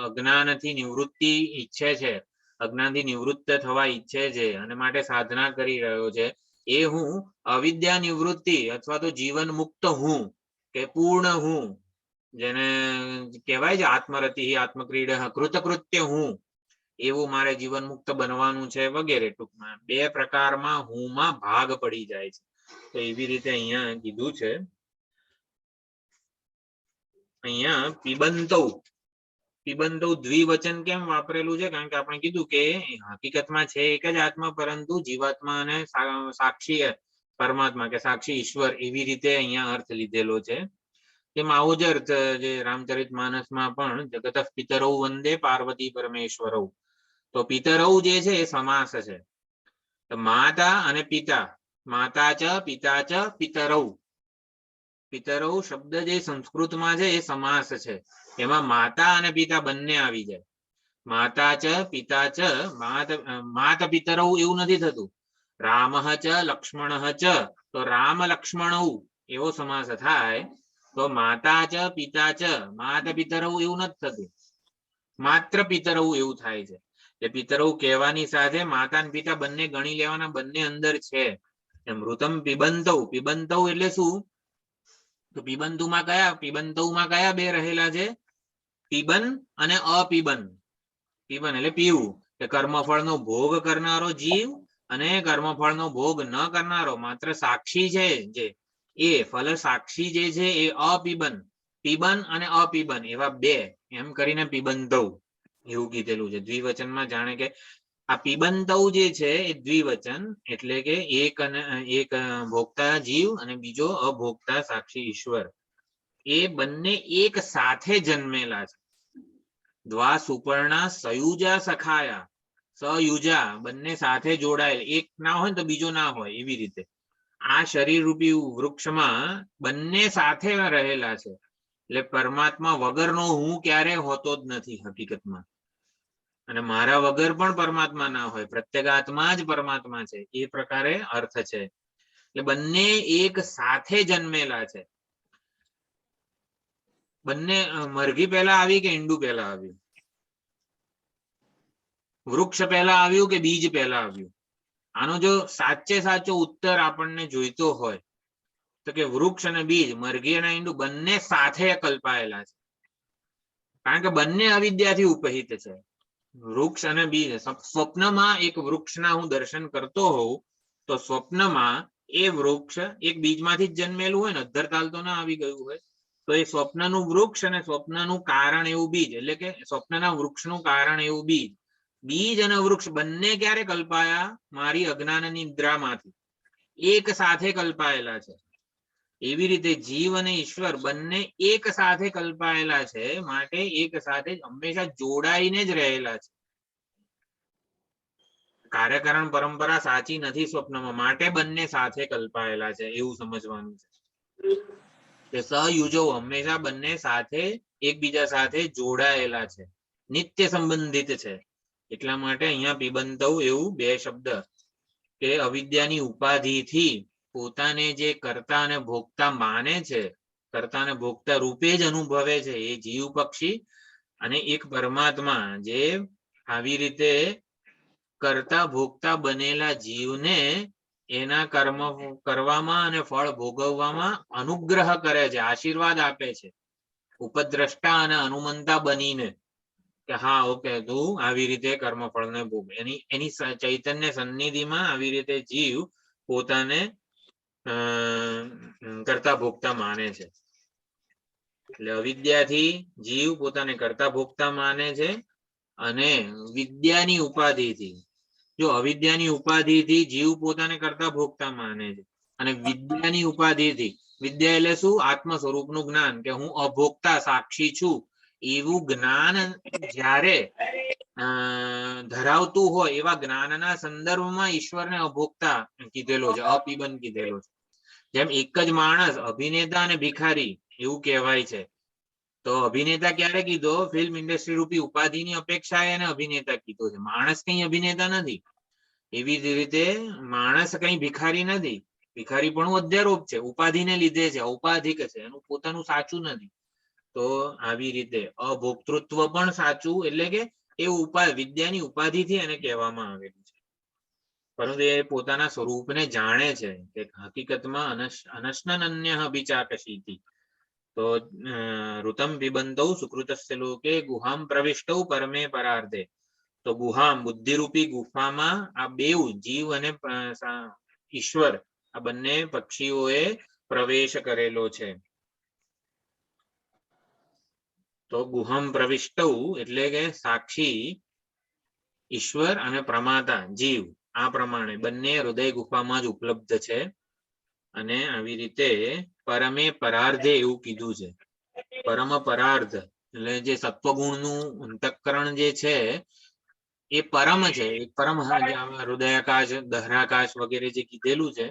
અજ્ઞાનથી નિવૃત્તિ ઈચ્છે છે, અજ્ઞાનથી નિવૃત્ત થવા ઈચ્છે છે અને માટે સાધના કરી રહ્યો છે, એ હું અવિદ્યા નિવૃત્તિ અથવા તો જીવન મુક્ત હું કે પૂર્ણ હું, જેને કહેવાય છે આત્મરતિ આત્મક્રીડ કૃતકૃત્ય હું, એવું મારે જીવન મુક્ત બનવાનું છે વગેરે. ટૂંકમાં બે પ્રકારમાં હુંમાં ભાગ પડી જાય છે. તો એવી રીતે અહીંયા કીધું છે. અહીંયા પિબંતૌ દ્વિવચન કેમ વાપરેલું છે? કારણ કે આપણે કીધું કે હકીકતમાં છે એક જ આત્મા, પરંતુ જીવાત્મા અને સાક્ષી પરમાત્મા કે સાક્ષી ઈશ્વર એવી રીતે અહીંયા અર્થ લીધેલો છે. તેમાં આવો જ અર્થ જે રામચરિત માનસમાં પણ જગત પિતરૌ વંદે પાર્વતી પરમેશ્વરૌ, તો પિતરૌ જે છે એ સમાસ છે. તો માતા અને પિતા, માતા ચ પિતા ચ પિતરૌ, પિતરૌ શબ્દ જે સંસ્કૃતમાં છે એ સમાસ છે. એમાં માતા અને પિતા બંને આવી જાય. માતા ચ પિતા ચ માત પિતરૌ એવું નથી થતું. રામ ચ લક્ષ્મણ ચ, તો રામ લક્ષ્મણૌ એવો સમાસ થાય. તો માતા ચ પિતા ચ માત પિતરૌ એવું નથી થતું, માત્ર પિતરૌ એવું થાય છે. એ પિતરૌ કહેવાની સાથે માતા અને પિતા બંને ગણી લેવાના, બંને અંદર છે. મૃતમ પિબંતૌ, પિબંતૌ એટલે શું? તો પિબંતુમાં કયા બે રહેલા છે? પિબન અને અપિબન. પિબન એટલે પીવું, કે કર્મફળનો ભોગ કરનારો જીવ અને કર્મફળનો ભોગ ન કરનારો માત્ર સાક્ષી છે જે, એ ફલ સાક્ષી જે છે એ અપિબન, પિબન અને અપિબન એવા બે, એમ કરીને પિબંતૌ એવું કીધેલું છે દ્વિવચનમાં. જાણે કે આ પિબંતૌ જે છે એ દ્વિવચન, એટલે કે એક ભોગતા જીવ અને બીજો અભોગતા સાક્ષી ઈશ્વર, એ બંને એક સાથે જન્મેલા છે. દ્વા સુપર્ણા સયુજા સખાયા, સયુજા બંને સાથે જોડાયેલ, એક ના હોય તો બીજો ના હોય એવી રીતે આ શરીર રૂપી વૃક્ષમાં બંને સાથે રહેલા છે. એટલે પરમાત્મા વગરનો હું ક્યારે હોતો જ નથી હકીકતમાં, અને મારા વગર પણ પરમાત્મા ના હોય, પ્રત્યેગાત્મા જ પરમાત્મા છે, એ પ્રકારે અર્થ છે. એટલે બંને એક સાથે જન્મેલા છે. બંને મરઘી પહેલા આવી કે ઈંડું પહેલા આવ્યું? વૃક્ષ પહેલા આવ્યું કે બીજ પહેલા આવ્યું? આનો જો સાચો ઉત્તર આપણને જોઈતો હોય તો કે વૃક્ષ અને બીજ, મરઘી અને ઈંડું બંને સાથે કલ્પાયેલા છે. કારણ કે બંને અવિદ્યાથી ઉપહિત છે, વૃક્ષ અને બીજ. સ્વપ્નમાં એક વૃક્ષના હું દર્શન કરતો હોઉં તો સ્વપ્નમાં એ વૃક્ષ એક બીજમાંથી જ જન્મેલું હોય ને, અધ્ધરતાલ તો ના આવી ગયું હોય, તો એ સ્વપ્નનું વૃક્ષ અને સ્વપ્નનું કારણ એવું બીજ, એટલે કે સ્વપ્નના વૃક્ષનું કારણ એવું બીજ. બીજ અને વૃક્ષ બંને ક્યારે કલ્પાયા? મારી અજ્ઞાન નિદ્રામાંથી એક સાથે કલ્પાયેલા છે. એવી રીતે જીવ અને ઈશ્વર બંને એક સાથે કલ્પાયેલા છે, માટે એક સાથે હંમેશા જોડાઈને જ રહેલા છે. કાર્યકારણ પરંપરા સાચી નથી સ્વપ્નમાં, માટે બંને સાથે કલ્પાયેલા છે એવું સમજવાનું છે. સહયુજો હંમેશા બંને સાથે એકબીજા સાથે જોડાયેલા છે, નિત્ય સંબંધિત છે. એટલા માટે અહીંયા પીબંતૌ એવું બે શબ્દ કે અવિદ્યાની ઉપાધિથી પોતાને જે કર્તા અને ભોગતા માને છે, કર્તા અને ભોગતા રૂપે જ અનુભવે છે એ જીવ પક્ષી, અને એક પરમાત્મા જે આવી રીતે કર્તા ભોગતા બનેલા જીવને એના કર્મ કરવામાં અને ફળ ભોગવવામાં અનુગ્રહ કરે છે, આશીર્વાદ આપે છે, ઉપદ્રષ્ટા અને હનુમંતા બનીને કે હા ઓકે તું આવી રીતે કર્મફળને ભોગ, એની ચૈતન્ય સન્નિધિમાં આવી રીતે જીવ પોતાને કરતા ભોગતા માને છે. એટલે અવિદ્યાથી જીવ પોતાને કરતા ભોગતા માને છે, અને વિદ્યાની ઉપાધિથી, જો અવિદ્યાની ઉપાધિથી જીવ પોતાને કરતા ભોગતા માને છે, અને વિદ્યાની ઉપાધિથી, વિદ્યા એટલે શું? આત્મ સ્વરૂપનું જ્ઞાન, કે હું અભોગતા સાક્ષી છું એવું જ્ઞાન જ્યારે ધરાવતું હોય એવા જ્ઞાનના સંદર્ભમાં ઈશ્વરને અભોગતા કીધેલો છે, અપીબન કીધેલો છે. જેમ એક જ માણસ અભિનેતા અને ભિખારી એવું કહેવાય છે. તો અભિનેતા ક્યારે કીધો? ફિલ્મ ઇન્ડસ્ટ્રી રૂપી ઉપાધિની અપેક્ષાએ એને અભિનેતા કીધો છે. માણસ કઈ અભિનેતા નથી. એવી જ રીતે માણસ કઈ ભિખારી નથી. ભિખારી પણ અધ્યારોપ છે, ઉપાધિને લીધે છે, ઔપાધિક છે, એનું પોતાનું સાચું નથી. તો આવી રીતે અભોક્તૃત્વ પણ સાચું, એટલે કે એ વિદ્યાની ઉપાધિથી એને કહેવામાં આવેલું છે, પરંતુ એ પોતાના સ્વરૂપને જાણે છે કે હકીકતમાં અનશ્નન્ય અભિચાકશીતિ. તો ઋતમ પીબંતૌ સુકૃતસ્ય લોકે ગુહામ પ્રવિષ્ટૌ પરમે પરાર્ધે. તો ગુહામ બુદ્ધિરૂપી ગુફામાં આ બેઉ જીવ અને ઈશ્વર આ બંને પક્ષીઓએ પ્રવેશ કરેલો છે. તો ગુહમ પ્રવિષ્ટૌ એટલે કે સાક્ષી ઈશ્વર અને પ્રમાતા જીવ આ પ્રમાણે બંને હૃદય ગુફામાં જ ઉપલબ્ધ છે. અને આવી રીતે પરમે પરાર્ધે એવું કીધું છે. પરમ પરાર્ધ એટલે જે સત્વગુણનું અંતઃકરણ જે છે એ પરમ છે. પરમ હૃદયાકાશ, દહરાકાશ વગેરે જે કીધેલું છે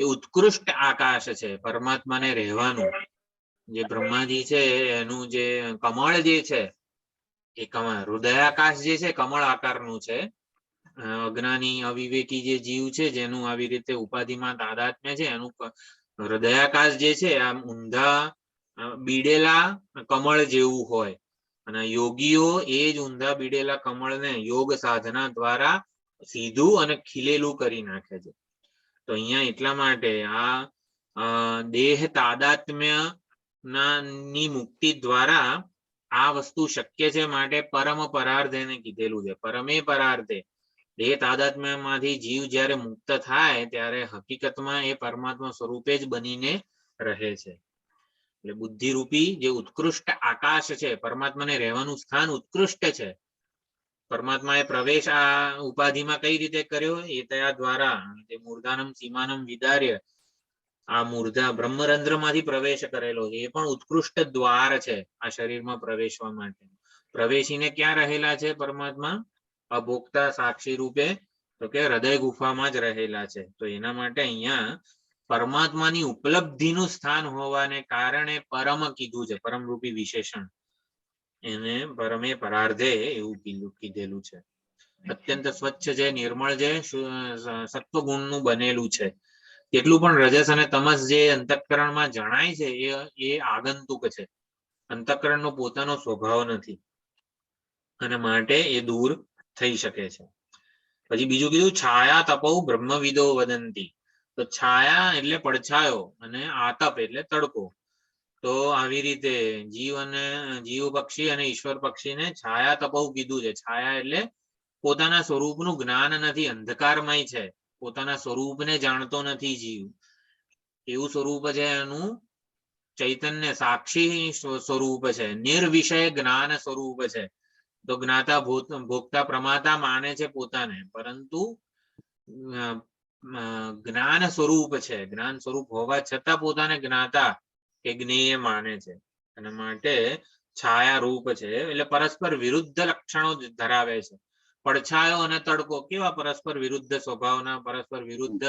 એ ઉત્કૃષ્ટ આકાશ છે પરમાત્માને રહેવાનું. જે બ્રહ્માજી છે એનું જે કમળ જે છે એ હૃદયાકાશ જે છે કમળ આકારનું છે. અજ્ઞાની અવિવેકી જે જીવ છે જેનું આવી રીતે ઉપાધિમાં તાદાત્મ્ય છે એનું હૃદયાકાશ જે છે આમ ઊંધા બીડેલા કમળ જેવું હોય, અને યોગીઓ એ જ ઊંધા બીડેલા કમળને યોગ સાધના દ્વારા સીધું અને ખીલેલું કરી નાખે છે. તો અહીંયા એટલા માટે આ દેહ તાદાત્મ્ય ની મુક્તિ દ્વારા આ વસ્તુ શક્ય છે, માટે પરમ પરાર્ધે એને કીધેલું છે. પરમે પરાર્ધે દેહ તાદાત્મ્યમાંથી જીવ જ્યારે મુક્ત થાય ત્યારે હકીકતમાં એ પરમાત્મા સ્વરૂપે જ બનીને રહે છે. એટલે બુદ્ધિરૂપી જે ઉત્કૃષ્ટ આકાશ છે, પરમાત્માને રહેવાનું સ્થાન ઉત્કૃષ્ટ છે. પરમાત્માએ પ્રવેશ આ ઉપાધિમાં કઈ રીતે કર્યો? એ તયા દ્વારા તે મૂર્ધાનમ સીમાનમ વિદાર્ય આ મૂર્ધા બ્રહ્મરંધ્ર માંથી પ્રવેશ કરેલો છે. એ પણ ઉત્કૃષ્ટ દ્વાર છે આ શરીરમાં પ્રવેશવા માટે. પ્રવેશીને ક્યાં રહેલા છે પરમાત્મા? અભોક્તા સાક્ષી રૂપે, તો કે હૃદય ગુફામાં જ રહેલા છે. તો એના માટે અહીંયા પરમાત્માની ઉપલબ્ધિનું સ્થાન હોવાને કારણે પરમ કીધું છે, પરમ રૂપી વિશેષણ. એને પરમે પરાર્ધે એવું કીધેલું છે. અત્યંત સ્વચ્છ છે, નિર્મળ છે, સત્વગુણનું બનેલું છે. કેટલું પણ રજસ અને તમસ જે અંતઃકરણમાં જણાય છે એ આગંતુક છે. અંતઃકરણનો પોતાનો સ્વભાવ નથી, અને માટે એ દૂર થઈ શકે છે. પછી બીજું કીધું છાયા તપૌ બ્રહ્મવિદો વદંતી. તો છાયા એટલે પડછાયો અને આતપ એટલે તડકો. તો આવી રીતે જીવ પક્ષી અને ઈશ્વર પક્ષીને છાયા તપૌ કીધું છે. છાયા એટલે પોતાના સ્વરૂપનું જ્ઞાન નથી, અંધકારમય છે, પોતાના સ્વરૂપને જાણતો નથી જીવ. એવું સ્વરૂપ છે એનું ચૈતન્ય સાક્ષી સ્વરૂપ છે, નિર્વિષય જ્ઞાન સ્વરૂપ છે. તો જ્ઞાતા ભોગતા પ્રમાતા માને છે પોતાને, પરંતુ જ્ઞાન સ્વરૂપ છે. જ્ઞાન સ્વરૂપ હોવા છતાં પોતાને જ્ઞાતા કે જ્ઞેય માને છે. અને માટે છાયા રૂપ છે, એટલે પરસ્પર વિરુદ્ધ લક્ષણો ધરાવે છે. પડછાયો અને તડકો કેવા પરસ્પર વિરુદ્ધ સ્વભાવના, પરસ્પર વિરુદ્ધ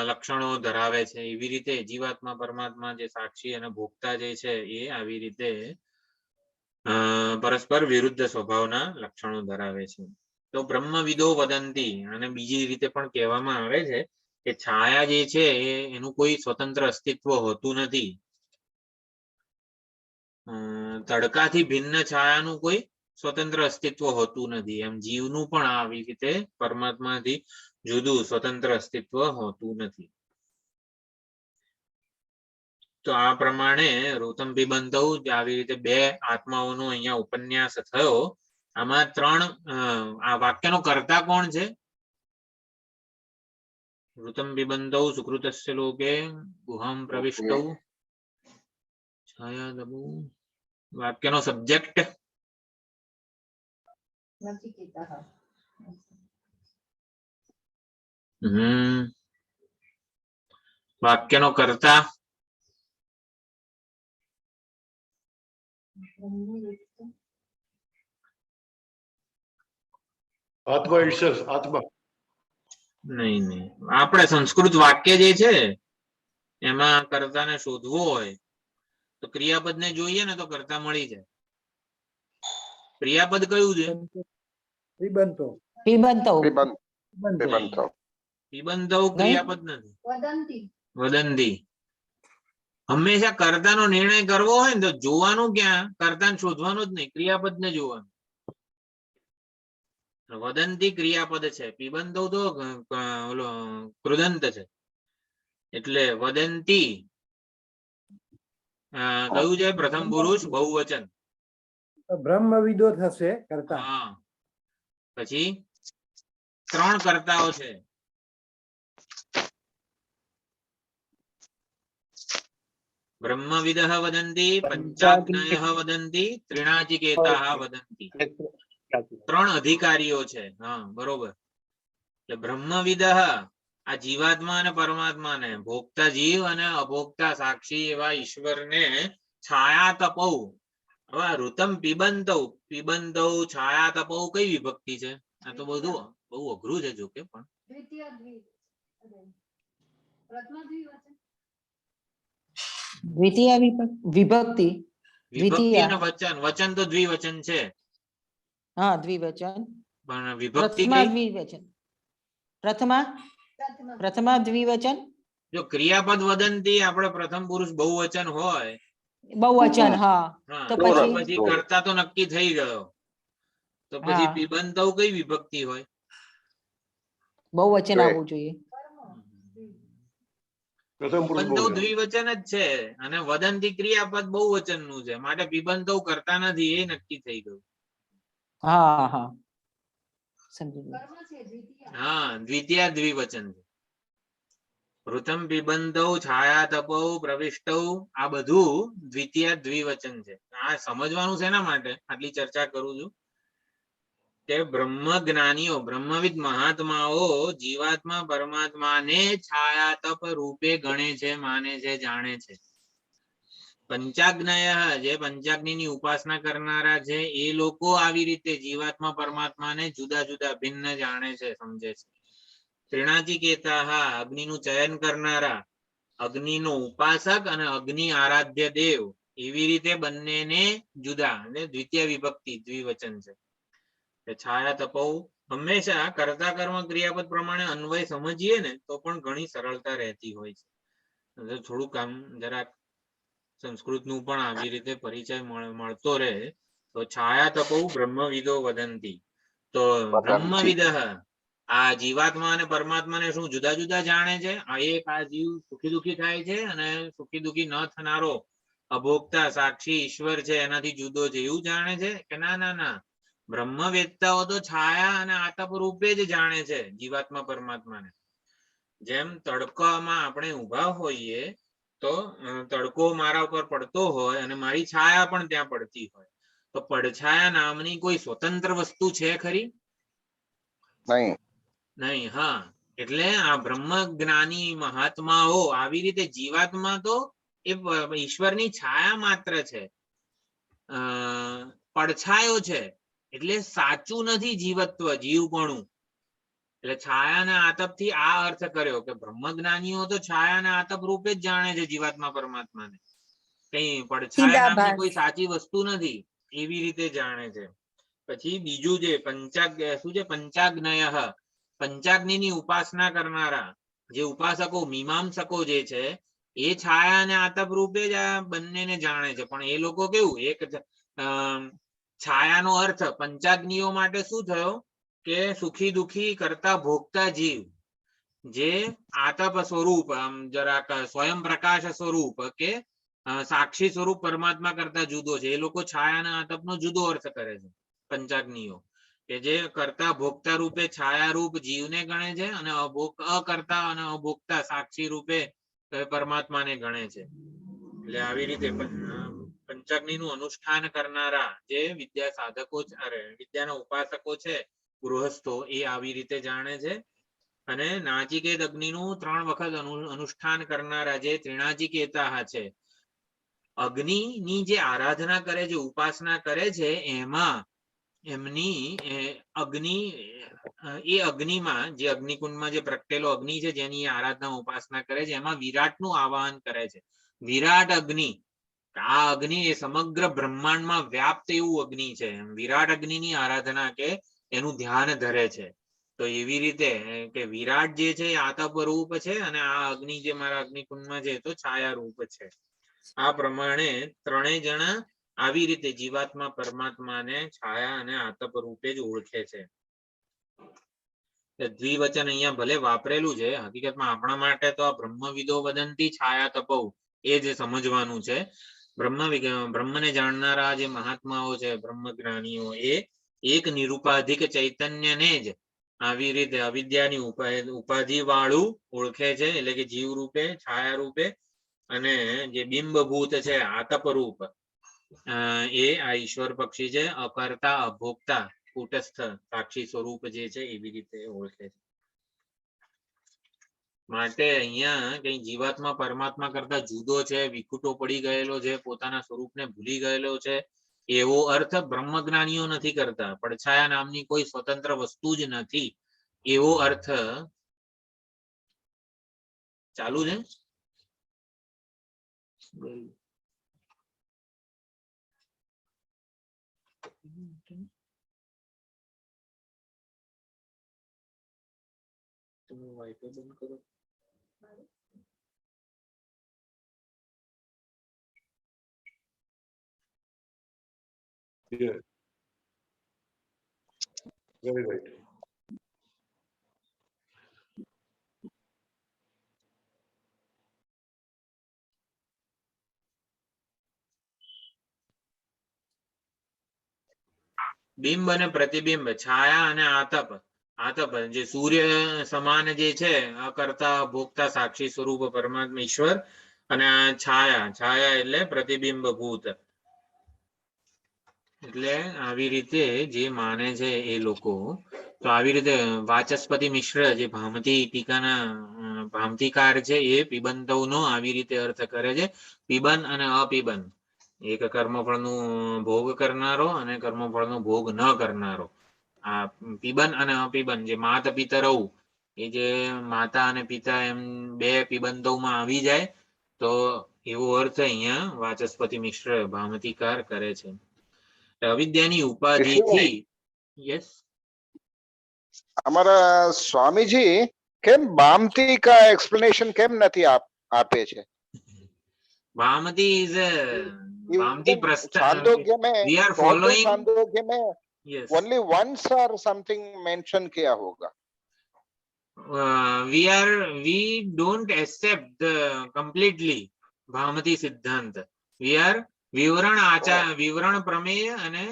લક્ષણો ધરાવે છે. એવી રીતે જીવાત્મા પરમાત્મા જે સાક્ષી અને ભોગતા જે છે એ આવી રીતે પરસ્પર વિરુદ્ધ સ્વભાવના લક્ષણો ધરાવે છે. તો બ્રહ્મવિદો વદંતી, અને બીજી રીતે પણ કહેવામાં આવે છે કે છાયા જે છે એનું કોઈ સ્વતંત્ર અસ્તિત્વ હોતું નથી. તડકાથી ભિન્ન છાયાનું કોઈ સ્વતંત્ર અસ્તિત્વ હોતું નથી. એમ જીવનું પણ આવી રીતે પરમાત્માથી જુદું સ્વતંત્ર અસ્તિત્વ હોતું નથી. તો આ પ્રમાણે ઋતમ પિબંધૌ આવી રીતે બે આત્માઓનો અહીંયા ઉપન્યાસ થયો. આમાં ત્રણ આ વાક્યનો કર્તા કોણ છે? ઋતમ પિબંધૌ સુકૃતસ્ય લોકે ગુહામ પ્રવિષ્ટૌ છાયાદબુ. વાક્યનો સબ્જેક્ટ વાક્યનો કર્તા આત્મા itself, આત્મા. નહીં. આપણે સંસ્કૃત વાક્ય જે છે એમાં કર્તાને શોધવું હોય તો ક્રિયાપદને જોઈએ ને તો કર્તા મળી જાય. ક્રિયાપદ કયું છે? પિબંતો. પિબંધૌ ક્રિયાપદ નથી. વદંતી. હંમેશા કર્તાનો નિર્ણય કરવો હોય ને તો જોવાનું ક્યાં? કર્તાને શોધવાનું જ નહીં, ક્રિયાપદને જોવાનું. વદંતી ક્રિયાપદ છે, પિબંધૌ તો ઓલો કૃદંત છે. એટલે વદંતી કયું છે? પ્રથમ પુરુષ બહુવચન. બ્રહ્મવિદો થશે કરતા. હા. પછી ત્રણ કર્તાઓ છે. બ્રહ્મવિદઃ વદંતી, પંચાગ્નયઃ વદંતી, ત્રિણાચિકેતાઃ વદંતી. ત્રણ અધિકારીઓ છે. હા, બરોબર. એટલે બ્રહ્મવિદઃ આ જીવાત્મા અને પરમાત્માને, ભોગતા જીવ અને અભોગતા સાક્ષી એવા ઈશ્વરને છાયા તપૌ. હવે આ ઋતમ પિબંધૌ, પિબંધૌ છાયા તપૌ કઈ વિભક્તિ છે? આ તો બધું બહુ અઘરું છે જોકે, પણ દ્વિતીય વિભક્તિ. વિભક્તિ અને વચન. વચન તો દ્વિવચન છે. હા, દ્વિવચન. પણ વિભક્તિ પ્રથમા કઈ? દ્વિવચન. પ્રથમા દ્વિવચન. જો ક્રિયાપદ વદંતી આપણે પ્રથમ પુરુષ બહુવચન હોય, બહુવચન. હા, તો પછી કર્તા તો નક્કી થઈ ગયો. તો પછી હા. પિબંધૌ કઈ વિભક્તિ હોય? બહુવચન આવવું જોઈએ. પ્રથમ પુરુષ પિબંધૌ બહુવચન. દ્વિવચન જ છે અને વદંતી ક્રિયાપદ બહુવચન નું છે, માટે પિબંધૌ કરતા નથી, એ નક્કી થઈ ગયું. હા, હા, સમજી ગયું. હા, દ્વિતીય દ્વિવચન છે. ઋતમ પિબંધૌ છાયા તપૌ પ્રવિષ્ટૌ, આ બધું દ્વિતીય દ્વિવચન છે. આ સમજવાનું છે. એના માટે આટલી ચર્ચા કરું છું કે બ્રહ્મ જ્ઞાનીઓ, બ્રહ્મવિદ મહાત્માઓ જીવાત્મા પરમાત્માને છાયા તપ રૂપે ગણે છે, માને છે, જાણે છે. પંચાગ્નય, જે પંચાગ્નિની ઉપાસના કરનારા છે, એ લોકો આવી રીતે જીવાત્મા પરમાત્માને જુદા જુદા ભિન્ન જાણે છે, સમજે છે. ત્રિણાચિકેતાઃ, અગ્નિનું ચયન કરનારા, અગ્નિનો ઉપાસક અને અગ્નિ આરાધ્ય દેવ, એવી રીતે બંનેને જુદા, અને દ્વિતીય વિભક્તિ દ્વિવચન છે. છાયા તપૌ હંમેશા કર્તા કર્મ ક્રિયાપદ પ્રમાણે અન્વય સમજીએ ને તો પણ ઘણી સરળતા રહેતી હોય છે. થોડું કામ જરાક સંસ્કૃતનું પણ આવી રીતે પરિચય મળતો રહે તો છાયા તપૌ બ્રહ્મવિદો વદંતી. તો બ્રહ્મવિદ આ જીવાત્મા અને પરમાત્માને શું જુદા જુદા જાણે છે? એક આ જીવ સુખી દુખી થાય છે અને સુખી દુખી ન થનારો અભોગતા સાક્ષી ઈશ્વર છે એનાથી જુદો છે, એવું જાણે છે કે ના? ના, ના. બ્રહ્મવેત્તાઓ તો છાયા અને આતપ રૂપે જ જાણે છે જીવાત્મા પરમાત્માને. જેમ તડકામાં આપણે ઉભા હોઈએ તો તડકો મારા ઉપર પડતો હોય અને મારી છાયા પણ ત્યાં પડતી હોય, તો પડછાયા નામની કોઈ સ્વતંત્ર વસ્તુ છે ખરી? નહીં. હા, એટલે આ બ્રહ્મ જ્ઞાની મહાત્માઓ આવી રીતે જીવાત્મા તો એ ઈશ્વરની છાયા માત્ર છે, પડછાયો છે, એટલે સાચું નથી જીવત્વ, જીવપણું. એટલે છાયા અને આતપ થી આ અર્થ કર્યો કે બ્રહ્મ જ્ઞાનીઓ તો છાયા અને આતપ રૂપે જ જાણે છે જીવાત્મા પરમાત્માને. કઈ પડછાયા નામની કોઈ સાચી વસ્તુ નથી, એવી રીતે જાણે છે. પછી બીજું જે પંચાગ શું છે પંચાગ્નય, પંચાગ્નિની ઉપાસના કરનારા જે ઉપાસકો મીમાંસકો જે છે એ છાયા અને આતપ રૂપે જ આ બંનેને જાણે છે. પણ એ લોકો કેવું એક છાયાનો અર્થ પંચાગ્નિઓ માટે શું થયો કે સુખી દુખી કરતા ભોગતા જીવ, જે આતપ સ્વરૂપ આમ જરાક સ્વયં પ્રકાશ સ્વરૂપ કે સાક્ષી સ્વરૂપ પરમાત્મા કરતા જુદો છે. એ લોકો છાયા અને આતપનો જુદો અર્થ કરે છે પંચાગ્નિઓ, કે જે કરતા ભોગતા રૂપે છાયા રૂપ જીવને ગણે છે અને અકર્તા અને અભોગતા સાક્ષી રૂપે પરમાત્માને ગણે છે. એટલે આવી રીતે પંચાગ્નિનું અનુષ્ઠાન કરનારા જે વિદ્યા સાધકો અરે વિદ્યાના ઉપાસકો છે ગૃહસ્થો, એ આવી રીતે જાણે છે. અને નાચિકેત અગ્નિનું 3 વખત અનુષ્ઠાન કરનારા જે ત્રિનાચિકેતા છે, અગ્નિની જે આરાધના કરે છે ઉપાસના કરે છે એમાં એમની અગ્નિ એ અગ્નિમાં જે અગ્નિકુંડમાં જે પ્રગટેલો અગ્નિ છે જેની આરાધના ઉપાસના કરે છે એમાં વિરાટનું આવાહન કરે છે. વિરાટ અગ્નિ, આ અગ્નિ એ સમગ્ર બ્રહ્માંડમાં વ્યાપ્ત એવું અગ્નિ છે. વિરાટ અગ્નિની આરાધના કે એનું ધ્યાન ધરે છે. તો એવી રીતે કે વિરાટ જે છે એ આતપ રૂપ છે અને આ અગ્નિ જે મારા અગ્નિકુંડમાં છે તો છાયા રૂપ છે. આ પ્રમાણે ત્રણેય જણા આવી રીતે જીવાત્મા પરમાત્માને છાયા અને આતપ રૂપે જ ઓળખે છે. દ્વિવચન અહીંયા ભલે વાપરેલું છે, હકીકતમાં આપણા માટે તો આ બ્રહ્મવિદો વદંતી છાયા તપૌ એ જ સમજવાનું છે. બ્રહ્મને જાણનારા જે મહાત્માઓ છે બ્રહ્મજ્ઞાનીઓ, એ એક નિરુપાધિક ચૈતન્યને જ આવી રીતે અવિદ્યાની ઉપાધિ વાળું ઓળખે છે, એટલે કે જીવ રૂપે છાયા રૂપે, અને જે બિંબભૂત છે આતપ રૂપ એ આ ઈશ્વર પક્ષી છે અકર્તા અભોગતા કુટસ્થ સાક્ષી સ્વરૂપ જે છે એવી રીતે ઓળખે છે. માટે અહીંયા કઈ જીવાત્મા પરમાત્મા કરતા જુદો છે, વિખૂટો પડી ગયેલો છે, પોતાના સ્વરૂપને ભૂલી ગયેલો છે એવો અર્થ બ્રહ્મજ્ઞાનીઓ નથી કરતા. પડછાયા નામની કોઈ સ્વતંત્ર વસ્તુ જ નથી એવો અર્થ ચાલુ છે. તમે વાઈફાઈ બંધ કરો. Yeah. Very right. બિંબ અને પ્રતિબિંબ, છાયા અને આતપ. આતપ જે સૂર્ય સમાન જે છે અકર્તા ભોગતા સાક્ષી સ્વરૂપ પરમાત્મા ઈશ્વર, અને આ છાયા, છાયા એટલે પ્રતિબિંબ ભૂત. એટલે આવી રીતે જે માને છે એ લોકો, તો આવી રીતે વાચસ્પતિ મિશ્ર જે ભામતી ટીકાના ભામતીકાર છે એ પીબંતવનો આવી રીતે અર્થ કરે છે. પીબન અને અપીબન, એક કર્મફળનું ભોગ કરનારો અને કર્મફળનો ભોગ ન કરનારો. આ પીબન અને અપીબન જે માત પિતરૌ, એ જે માતા અને પિતા એમ બે પીબંતોમાં આવી જાય તો એવો અર્થ અહીંયા વાચસ્પતિ મિશ્ર ભામતીકાર કરે છે. અવિદ્યાની ઉપાધિથી. યસ, અમારા સ્વામીજી કેમ બામતી કા એક્સપ્લેનેશન કેમ નથી આપે છે? ભામતી ઇઝ ભામતી પ્રસ્થાન. छांदोग्य में We are चौथे following. छांदोग्य में Yes. only once or something mention किया होगा. We don't accept the completely ભામતી સિદ્ધાંત. We are વિવરણ પ્રમેય અને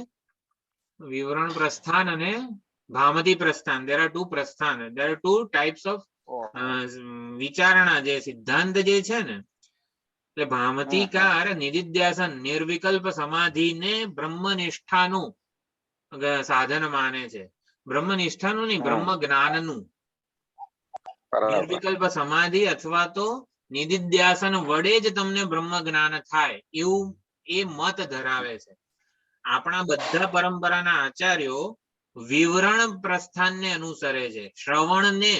વિવરણ પ્રસ્થાન અને ભામતી પ્રસ્થાન. There are two પ્રસ્થાન. There are two types of વિચારણા જે સિદ્ધાંત જે છે ને, એટલે ભામતીકાર નિધિધ્યાસન નિર્વિકલ્પ સમાધિને બ્રહ્મનિષ્ઠાનું સાધન માને છે. બ્રહ્મનિષ્ઠાનું નહીં, બ્રહ્મ જ્ઞાનનું. નિર્વિકલ્પ સમાધિ અથવા તો નિધિધ્યાસન વડે જ તમને બ્રહ્મ જ્ઞાન થાય એવું એ મત ધરાવે છે. આપણા બધા પરંપરાના આચાર્યો વિવરણ પ્રસ્થાનને અનુસરે છે, શ્રવણને.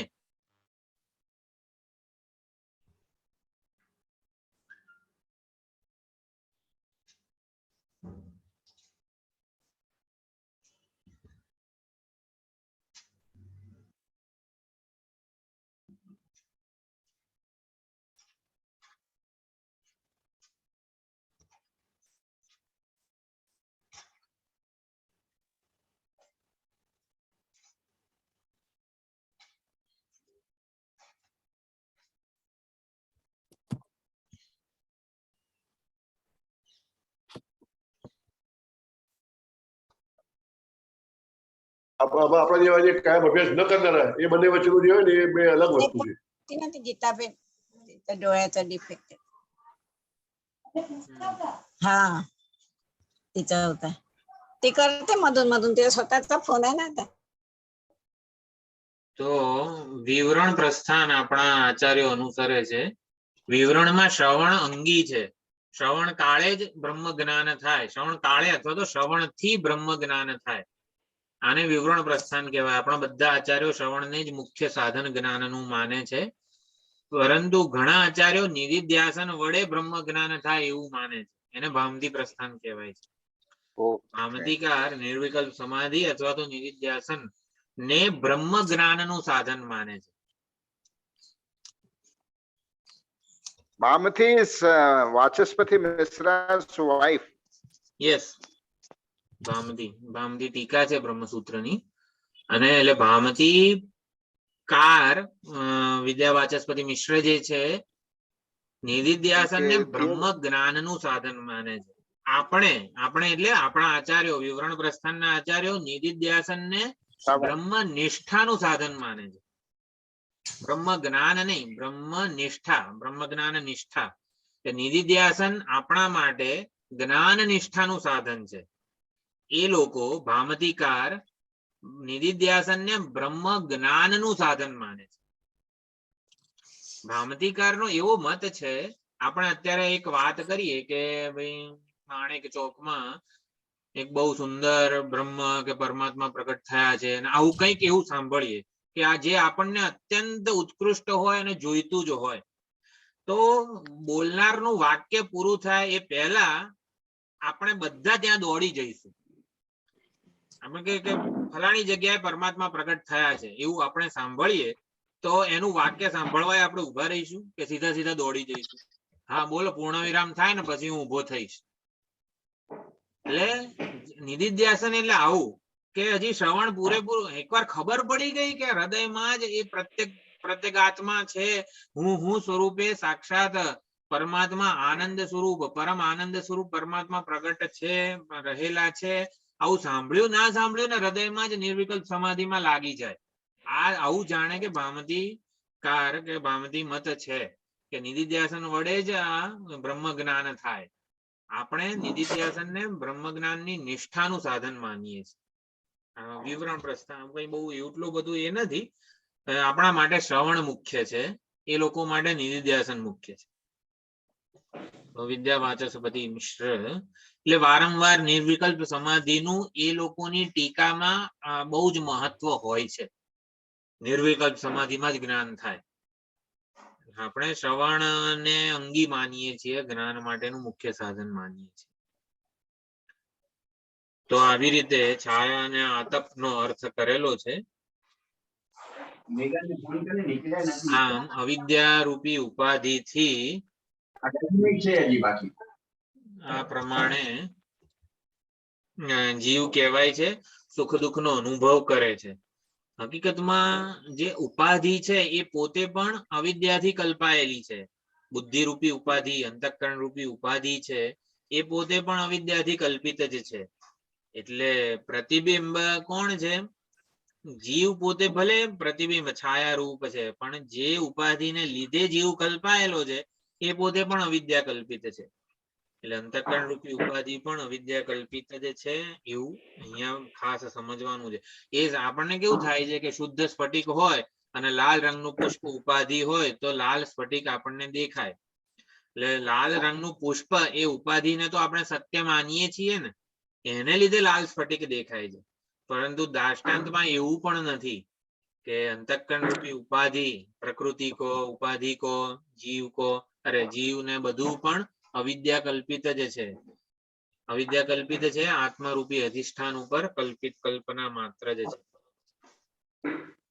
આપણા જેવા જે કાયમ અભ્યાસ ન કરનારા એ બંને વચ્ચેનું જે હોય ને એ બે અલગ વસ્તુ છે. નથી ગીતાબેન डोळ्याचा डिफेक्ट हा तिचा होता ती करते मधून मधून तिचा स्वतःचा फोन आहे ना आता તો વિવરણ પ્રસ્થાન આપણા આચાર્યો અનુસરે છે. વિવરણમાં શ્રવણ અંગી છે. શ્રવણ કાળે જ બ્રહ્મ જ્ઞાન થાય. શ્રવણ કાળે અથવા તો શ્રવણથી બ્રહ્મ જ્ઞાન થાય. આને વિવરણ પ્રસ્થાન કહેવાય. આપણા બધા આચાર્યો શ્રવણને જ મુખ્ય સાધન જ્ઞાનનું માને છે. પરંતુ ઘણા આચાર્યો નિધિધ્યાસન વડે બ્રહ્મ જ્ઞાન થાય એવું માને છે. એને ભામતી પ્રસ્થાન કહેવાય છે. ભામતીકાર નિર્વિકલ્પ સમાધિ અથવા તો નિધિધ્યાસન ને બ્રહ્મ જ્ઞાનનું સાધન માને છે. Bhamati is Vachaspati Misra's wife. Yes, Bhamati ટીકા છે બ્રહ્મસૂત્રની. અને એટલે ભામતી કાર વિદ્યા વાચસ્પતિ મિશ્ર જે છે નિધિધ્યાસન ને બ્રહ્મ જ્ઞાનનું સાધન માને છે. આપણે એટલે આપણા આચાર્યો વિવરણ પ્રસ્થાનના આચાર્યો નિધિધ્યાસન ને બ્રહ્મ નિષ્ઠાનું સાધન માને છે. બ્રહ્મ જ્ઞાન નહીં, બ્રહ્મ નિષ્ઠા, બ્રહ્મ જ્ઞાન નિષ્ઠા. નિધિધ્યાસન આપણા માટે જ્ઞાન નિષ્ઠાનું સાધન છે. એ લોકો ભામતીકાર નિધિધ્યાસન ને બ્રહ્મ જ્ઞાનનું સાધન માને છે. ભામતીકારનો એવો મત છે. આપણે અત્યારે એક વાત કરીએ કે ભાઈ માણેક ચોકમાં એક બહુ સુંદર બ્રહ્મ કે પરમાત્મા પ્રગટ થયા છે અને આવું કંઈક એવું સાંભળીએ કે આ જે આપણને અત્યંત ઉત્કૃષ્ટ હોય અને જોઈતું જ હોય, તો બોલનારનું વાક્ય પૂરું થાય એ પહેલા આપણે બધા ત્યાં દોડી જઈશું. આપણે કે ફલાણી જગ્યાએ પરમાત્મા પ્રગટ થયા છે એવું આપણે સાંભળીએ તો એનું વાક્ય સાંભળવા આપણે ઉભા રહીશું કે સીધા દોડી જઈશું? હા બોલો, પૂર્ણ વિરામ થાય ને પછી હું ઉભો થઈશ. એટલે નિધિધ્યાસન એટલે આવું કે હજી શ્રવણ પૂરેપૂરું એકવાર ખબર પડી ગઈ કે હૃદયમાં જ એ પ્રત્યેક આત્મા છે, હું સ્વરૂપે સાક્ષાત પરમાત્મા આનંદ સ્વરૂપ, પરમ આનંદ સ્વરૂપ પરમાત્મા પ્રગટ છે, રહેલા છે. આવું સાંભળ્યું ના સાંભળ્યું ને હૃદયમાં જ નિર્વિકલ્પ સમાધિમાં લાગી જાય. આવું જાણે કે ભામતી કાર કે ભામતી મત છે કે નિધિધ્યાસન વડે જ આ બ્રહ્મ જ્ઞાન થાય. આપણે નિધિધ્યાસન ને બ્રહ્મ જ્ઞાનની નિષ્ઠાનું સાધન માનીએ છીએ. વિવરણ પ્રસ્થાન કઈ બહુ એટલું બધું એ નથી. આપણા માટે શ્રવણ મુખ્ય છે, એ લોકો માટે નિધિધ્યાસન મુખ્ય છે. વિદ્યા વાચસ્પતિ મિશ્ર એટલે વારંવાર નિર્વિકલ્પ સમાધિનું એ લોકોની ટીકામાં બહુ જ મહત્વ હોય છે. નિર્વિકલ્પ સમાધિમાં જ જ્ઞાન થાય. આપણે શ્રવણ ને અંગી માનીએ છીએ, જ્ઞાન માટેનું મુખ્ય સાધન માનીએ છીએ. તો આવી રીતે છાયા અને આતપનો અર્થ કરેલો છે. આમ અવિદ્યા રૂપી ઉપાધિથી આ પ્રમાણે જીવ કહેવાય છે, સુખ દુઃખ નો અનુભવ કરે છે. હકીકતમાં જે ઉપાધિ છે એ પોતે પણ અવિદ્યાથી કલ્પાયેલી છે. બુદ્ધિ રૂપી ઉપાધિ, અંતઃકરણ રૂપી ઉપાધિ છે એ પોતે પણ અવિદ્યાથી કલ્પિત જ છે. એટલે પ્રતિબિંબ કોણ છે? જીવ પોતે ભલે પ્રતિબિંબ છાયા રૂપ છે, પણ જે ઉપાધિને લીધે જીવ કલ્પાયેલો છે એ પોતે પણ અવિદ્યા કલ્પિત છે. એટલે અંતઃકરણ રૂપી ઉપાધિ પણ અવિદ્યા કલ્પિત જ છે, એવું અહીંયા ખાસ સમજવાનું છે. એ આપણને કેવું થાય છે કે શુદ્ધ સ્ફટિક હોય અને લાલ રંગનું પુષ્પ ઉપાધિ હોય તો લાલ સ્ફટિક આપણને દેખાય. એટલે લાલ રંગનું પુષ્પ એ ઉપાધિને તો આપણે સત્ય માનીએ છીએ ને, એને લીધે લાલ સ્ફટિક દેખાય છે. પરંતુ દાષ્ટાંતમાં એવું પણ નથી કે અંતઃકરણ રૂપી ઉપાધિ, પ્રકૃતિ કો, ઉપાધિ કો, જીવ કો, અરે જીવ ને બધું પણ અવિદ્યા કલ્પિત જ છે. અવિદ્યા કલ્પિત છે, આત્મરૂપી અધિષ્ઠાન ઉપર કલ્પિત કલ્પના માત્ર જ છે.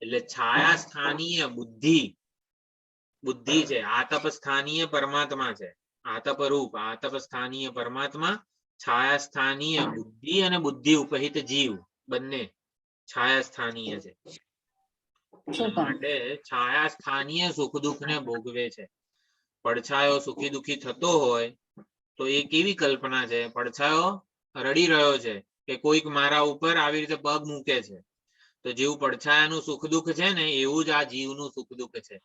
એટલે છાયા સ્થાનીય બુદ્ધિ છે, આતપ સ્થાનીય પરમાત્મા છે. આતપ રૂપ, આતપ સ્થાનીય પરમાત્મા, છાયા સ્થાનીય બુદ્ધિ અને બુદ્ધિ ઉપહિત જીવ બંને છાયા સ્થાનીય છે. માટે છાયા સ્થાનીય સુખ દુઃખ ને ભોગવે છે. પડછાયો સુખી દુઃખી થતો હોય તો એ કેવી કલ્પના છે? પડછાયો રડી રહ્યો છે કે કોઈક મારા ઉપર આવી રીતે પગ મૂકે છે, તો જેવું પડછાયાનું સુખ દુઃખ છે ને એવું જ આ જીવનું સુખ દુઃખ છે.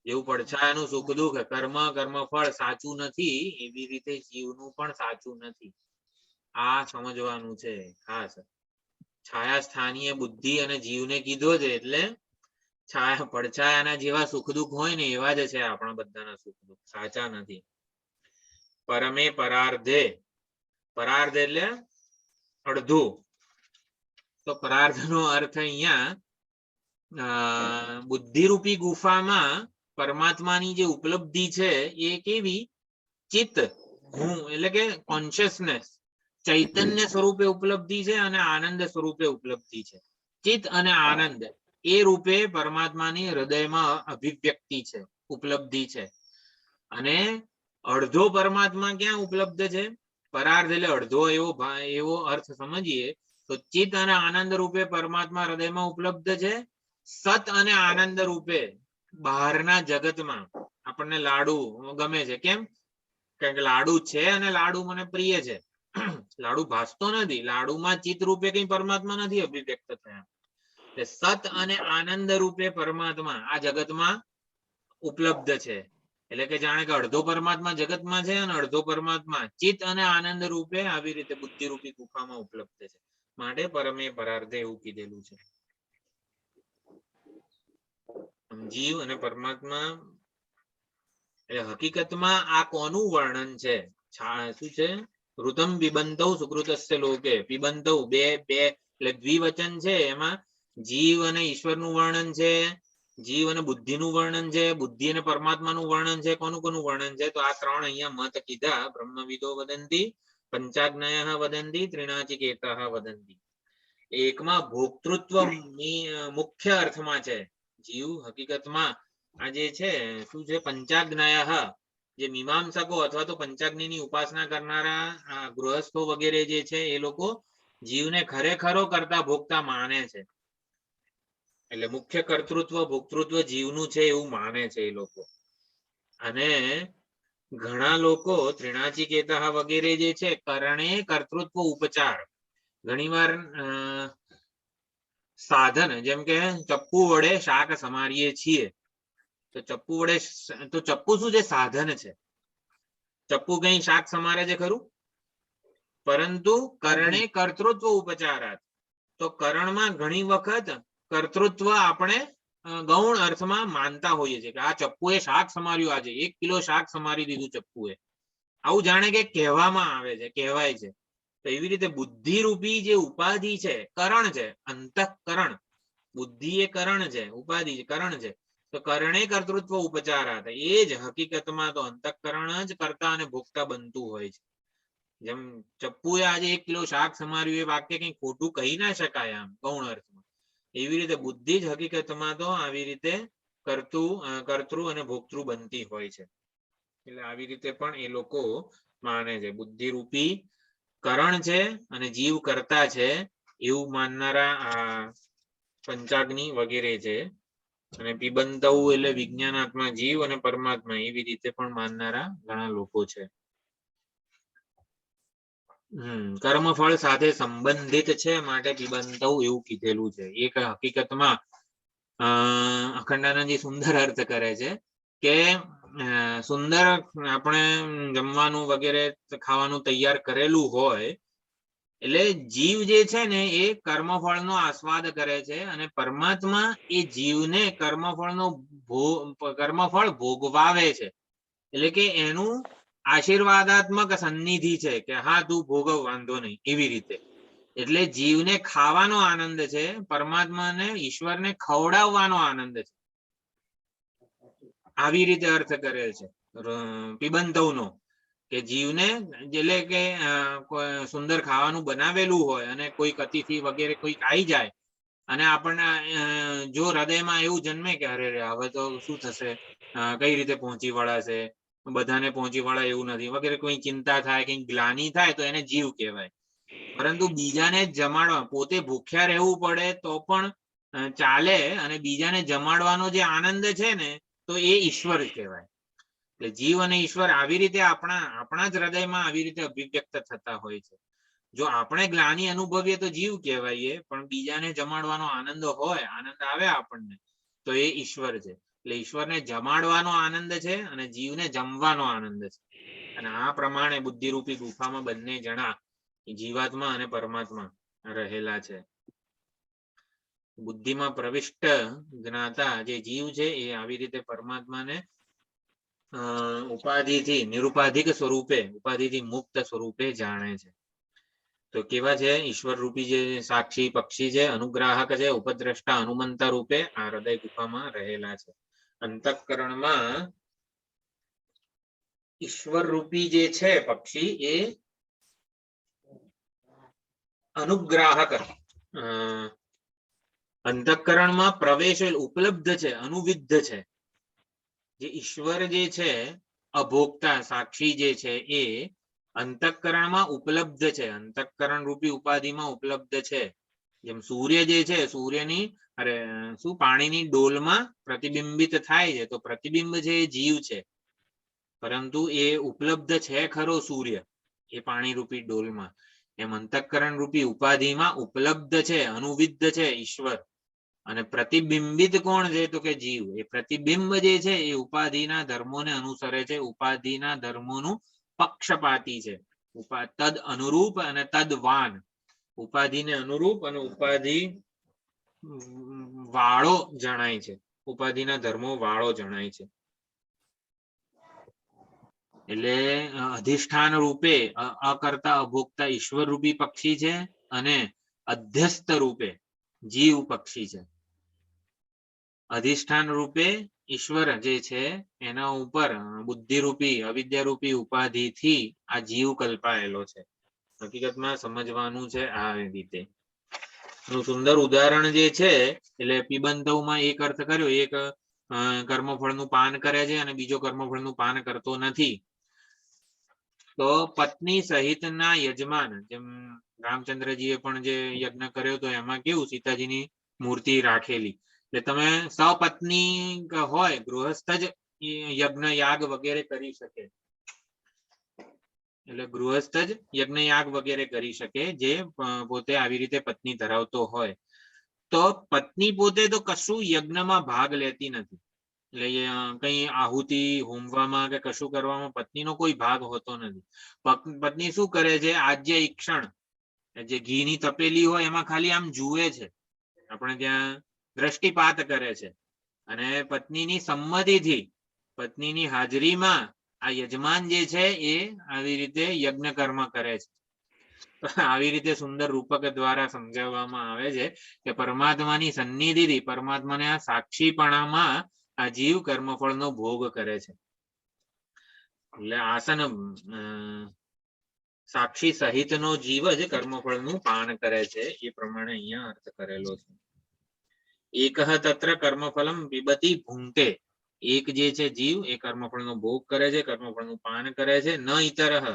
જેવું પડછાયાનું સુખ દુઃખ કર્મફળ સાચું નથી, એવી રીતે જીવનું પણ સાચું નથી. આ સમજવાનું છે ખાસ. છાયા સ્થાનીય બુદ્ધિ અને જીવને કીધો છે એટલે પડછાયાના જેવા સુખ દુઃખ હોય ને એવા જ છે આપણા બધાના સુખ દુઃખ, સાચા નથી. પરમે પરાર્ધે, પરાર્ધ એટલે અડધું. તો પરાર્ધ નો અર્થ અહીંયા બુદ્ધિરૂપી ગુફામાં પરમાત્માની જે ઉપલબ્ધિ છે એ કેવી? ચિત્ત, હું એટલે કે કોન્શિયસનેસ, ચૈતન્ય સ્વરૂપે ઉપલબ્ધિ છે અને આનંદ સ્વરૂપે ઉપલબ્ધિ છે. ચિત્ત અને આનંદ એ રૂપે પરમાત્માની હૃદયમાં અભિવ્યક્તિ છે, ઉપલબ્ધિ છે. અને અડધો પરમાત્મા ક્યાં ઉપલબ્ધ છે? પરાર્ધ એટલે અડધો એવો અર્થ સમજીએ તો ચિત્ત અને આનંદ રૂપે પરમાત્મા હૃદયમાં ઉપલબ્ધ છે. સત અને આનંદ રૂપે બહારના જગતમાં આપણને લાડુ ગમે છે. કેમ? કારણ કે લાડુ છે અને લાડુ મને પ્રિય છે. લાડુ ભાસતો નથી, લાડુમાં ચિત્ત રૂપે કઈ પરમાત્મા નથી અભિવ્યક્ત થયા. સત અને આનંદ રૂપે પરમાત્મા આ જગતમાં ઉપલબ્ધ છે. એટલે કે જાણે કે અડધો પરમાત્મા જગતમાં છે અને અડધો પરમાત્મા ચિત્ત અને આનંદ રૂપે આવી રીતે બુદ્ધિરૂપી ગુફામાં ઉપલબ્ધ છે. માટે પરમે પરાર્ધે એવું કીધેલું છે. જીવ અને પરમાત્મા એટલે હકીકતમાં આ કોનું વર્ણન છે? શું છે? ઋતમ પિબંતૌ સુકૃતસ્ય લોકે. પિબંતૌ બે એટલે દ્વિવચન છે. એમાં જીવ અને ઈશ્વરનું વર્ણન છે, જીવ અને બુદ્ધિનું વર્ણન છે, બુદ્ધિ અને પરમાત્માનું વર્ણન છે. કોનું વર્ણન છે? તો આ ત્રણ અહીંયા મત કીધા. બ્રહ્મવિદો વદંતી, પંચાગ્નયઃ વદંતી, ત્રિણાચિકેતઃ વદંતી. એકમાં ભોક્તૃત્વ મુખ્ય અર્થમાં છે. જીવ હકીકતમાં આ જે છે શું છે? પંચાગ્નયઃ, જે મીમાંસકો અથવા તો પંચાગ્નિની ઉપાસના કરનારા ગૃહસ્થો વગેરે જે છે એ લોકો જીવને ખરેખરો કરતા ભોગતા માને છે. એટલે મુખ્ય કર્તૃત્વ ભોક્તૃત્વ જીવનું છે એવું માને છે એ લોકો. અને ઘણા લોકો ત્રિણાચિકેતઃ વગેરે જે છે કરણે કર્તૃત્વ ઉપચાર, ઘણીવાર સાધન, જેમ કે ચપ્પુ વડે શાક સમારીએ છીએ તો ચપ્પુ વડે, તો ચપ્પુ શું છે? સાધન છે. ચપ્પુ કઈ શાક સમારે છે ખરું? પરંતુ કરણે કર્તૃત્વ ઉપચારાત, તો કરણમાં ઘણી વખત કર્તૃત્વ આપણે ગૌણ અર્થમાં માનતા હોઈએ છીએ કે આ ચપ્પુએ શાક સમાર્યું, આજે 1 કિલો શાક સમારી દીધું ચપ્પુએ, આવું જાણે કે કહેવામાં આવે છે, કહેવાય છે. તો એવી રીતે બુદ્ધિરૂપી જે ઉપાધિ છે, કરણ છે, અંતઃકરણ. બુદ્ધિ એ કરણ છે, ઉપાધિ કરણ છે. તો કરણે કર્તૃત્વ ઉપચારાત, એ જ હકીકતમાં તો અંતઃકરણ જ કરતા અને ભોગતા બનતું હોય છે. જેમ ચપ્પુએ આજે 1 કિલો શાક સમાર્યું, એ વાક્ય કઈ ખોટું કહી ના શકાય આમ ગૌણ અર્થમાં. એવી રીતે બુદ્ધિ જ હકીકતમાં તો આવી રીતે કર્તૃ અને ભોક્તૃ બનતી હોય છે. એટલે આવી રીતે પણ એ લોકો માને છે. બુદ્ધિરૂપી કરણ છે અને જીવ કરતા છે એવું માનનારા આ પંચાગ્નિ વગેરે છે. અને પિબંતૌ એટલે વિજ્ઞાનાત્મા જીવ અને પરમાત્મા, એવી રીતે પણ માનનારા ઘણા લોકો છે. કર્મફળ સાથે સંબંધિત છે માટે પિબંતૌ એવું કીધેલું છે. એક હકીકતમાં અખંડાનંદજી સુંદર અર્થ કરે છે કે સુંદર આપણે જમવાનું વગેરે ખાવાનું તૈયાર કરેલું હોય એટલે જીવ જે છે ને એ કર્મફળનો આસ્વાદ કરે છે અને પરમાત્મા એ જીવને કર્મફળ ભોગવાવે છે. એટલે કે એનું આશીર્વાદાત્મક સન્નિધિ છે કે હા તું ભોગવ, વાંધો નહીં, એવી રીતે. એટલે જીવને ખાવાનો આનંદ છે, પરમાત્માને ઈશ્વરને ખવડાવવાનો આનંદ છે. આવી રીતે અર્થ કરે છે પિબંતૌનો, કે જીવને એટલે કે સુંદર ખાવાનું બનાવેલું હોય અને કોઈક અતિથિ વગેરે કોઈક આવી જાય અને આપણને જો હૃદયમાં એવું જન્મે કે અરે હવે તો શું થશે, કઈ રીતે પહોંચી વળાશે, બધાને પહોંચી વળાય એવું નથી વગેરે, કોઈ ચિંતા થાય, કઈ ગ્લાની થાય તો એને જીવ કહેવાય. પરંતુ બીજાને જમાડવા, પોતે ભૂખ્યા રહેવું પડે તો પણ ચાલે અને બીજાને જમાડવાનો જે આનંદ છે ને તો એ ઈશ્વર કહેવાય. એટલે જીવ અને ઈશ્વર આવી રીતે આપણા જ હૃદયમાં આવી રીતે અભિવ્યક્ત થતા હોય છે. જો આપણે ગ્લાની અનુભવીએ તો જીવ કહેવાઈએ, પણ બીજાને જમાડવાનો આનંદ હોય, આનંદ આવે આપણને, તો એ ઈશ્વર છે. એટલે ઈશ્વરને જમાડવાનો આનંદ છે અને જીવને જમવાનો આનંદ છે. અને આ પ્રમાણે બુદ્ધિરૂપી ગુફામાં બંને જણા જીવાત્મા અને પરમાત્મા રહેલા છે. બુદ્ધિમાં પ્રવિષ્ટ જ્ઞાતા જે જીવ છે એ આવી રીતે પરમાત્માને ઉપાધિથી નિરુપાધિક સ્વરૂપે, ઉપાધિથી મુક્ત સ્વરૂપે જાણે છે. તો કેવા છે? ઈશ્વર રૂપી જે સાક્ષી પક્ષી છે, અનુગ્રાહક છે, ઉપદ્રષ્ટા હનુમંતા રૂપે આ હૃદય ગુફામાં રહેલા છે. અંતઃકરણમાં ઈશ્વર રૂપી જે છે પક્ષી એ અનુગ્રાહક, અંતઃકરણમાં પ્રવેશ ઉપલબ્ધ છે, અનુવિદ્ધ છે. જે ઈશ્વર જે છે અભોક્તા સાક્ષી જે છે એ અંતઃકરણમાં ઉપલબ્ધ છે, અંતઃકરણ રૂપી ઉપાધિમાં ઉપલબ્ધ છે. જેમ સૂર્ય જે છે, સૂર્યની પાણીની ડોલમાં પ્રતિબિંબિત થાય છે, તો પ્રતિબિંબ છે એ જીવ છે, પરંતુ એ ઉપલબ્ધ છે ખરો સૂર્ય એ પાણી રૂપી ડોલમાં. એમ અંતઃકરણ રૂપી ઉપાધિમાં ઉપલબ્ધ છે, અનુવિદ્ધ છે ઈશ્વર. અને પ્રતિબિંબિત કોણ છે? તો કે જીવ. એ પ્રતિબિંબ જે છે એ ઉપાધિના ધર્મોને અનુસરે છે, ઉપાધિના ધર્મોનું પક્ષપાતી છે, તદ અનુરૂપ અને તદવાન. ઉપાધિને અનુરૂપ અને ઉપાધિ વાળો જણાય છે, ઉપાધિના ધર્મો વાળો જણાય છે. એટલે અધિષ્ઠાન રૂપે અકર્તા અભોક્તા ઈશ્વર રૂપી પક્ષી છે અને અધ્યસ્ત રૂપે જીવ પક્ષી છે. અધિષ્ઠાન રૂપે ઈશ્વર જે છે એના ઉપર બુદ્ધિરૂપી અવિદ્યારૂપી ઉપાધિથી આ જીવ કલ્પાયેલો છે. હકીકતમાં સમજવાનું છે આ રીતે. સુંદર ઉદાહરણ જે છે, એટલે પીબંધવમાં એક અર્થ કર્યો, એક કર્મફળનું પાન કરે છે અને બીજો કર્મફળનું પાન કરતો નથી. તો પત્ની સહિતના યજમાન, જેમ રામચંદ્રજીએ પણ જે યજ્ઞ કર્યો તો એમાં કેવું સીતાજીની મૂર્તિ રાખેલી, એટલે તમે સપત્ની હોય ગૃહસ્થ જ યજ્ઞ યાગ વગેરે કરી શકે. એટલે ગૃહસ્થ જ યજ્ઞ યાગ વગેરે કરી શકે જે પોતે આવી રીતે પત્ની ધરાવતો હોય. તો પત્ની પોતે તો કશું યજ્ઞમાં ભાગ લેતી નથી. એટલે કઈ આહુતિ હોમવામાં કે કશું કરવામાં પત્નીનો કોઈ ભાગ હોતો નથી. પત્ની શું કરે છે? આજ્ય ઈક્ષણ, જે ઘીની તપેલી હોય એમાં ખાલી આમ જુએ છે, આપણે ત્યાં દ્રષ્ટિપાત કરે છે. અને પત્નીની સંમતિથી, પત્નીની હાજરીમાં આ યજમાન જે છે એ આવી રીતે યજ્ઞ કર્મ કરે છે. આવી રીતે સુંદર રૂપક દ્વારા સમજાવવામાં આવે છે કે પરમાત્માની સન્નિધિથી, પરમાત્માને આ સાક્ષીપણામાં આ જીવ કર્મફળનો ભોગ કરે છે. એટલે આસન સાક્ષી સહિતનો જીવ જ કર્મફળનું પાન કરે છે, એ પ્રમાણે અહીંયા અર્થ કરેલો છે. એકઃ તત્ર કર્મફલમ પિબતી ભુંક્તે. એક જે છે જીવ એ કર્મફળનો ભોગ કરે છે, કર્મફળનું પાન કરે છે. ન ઇતરઃ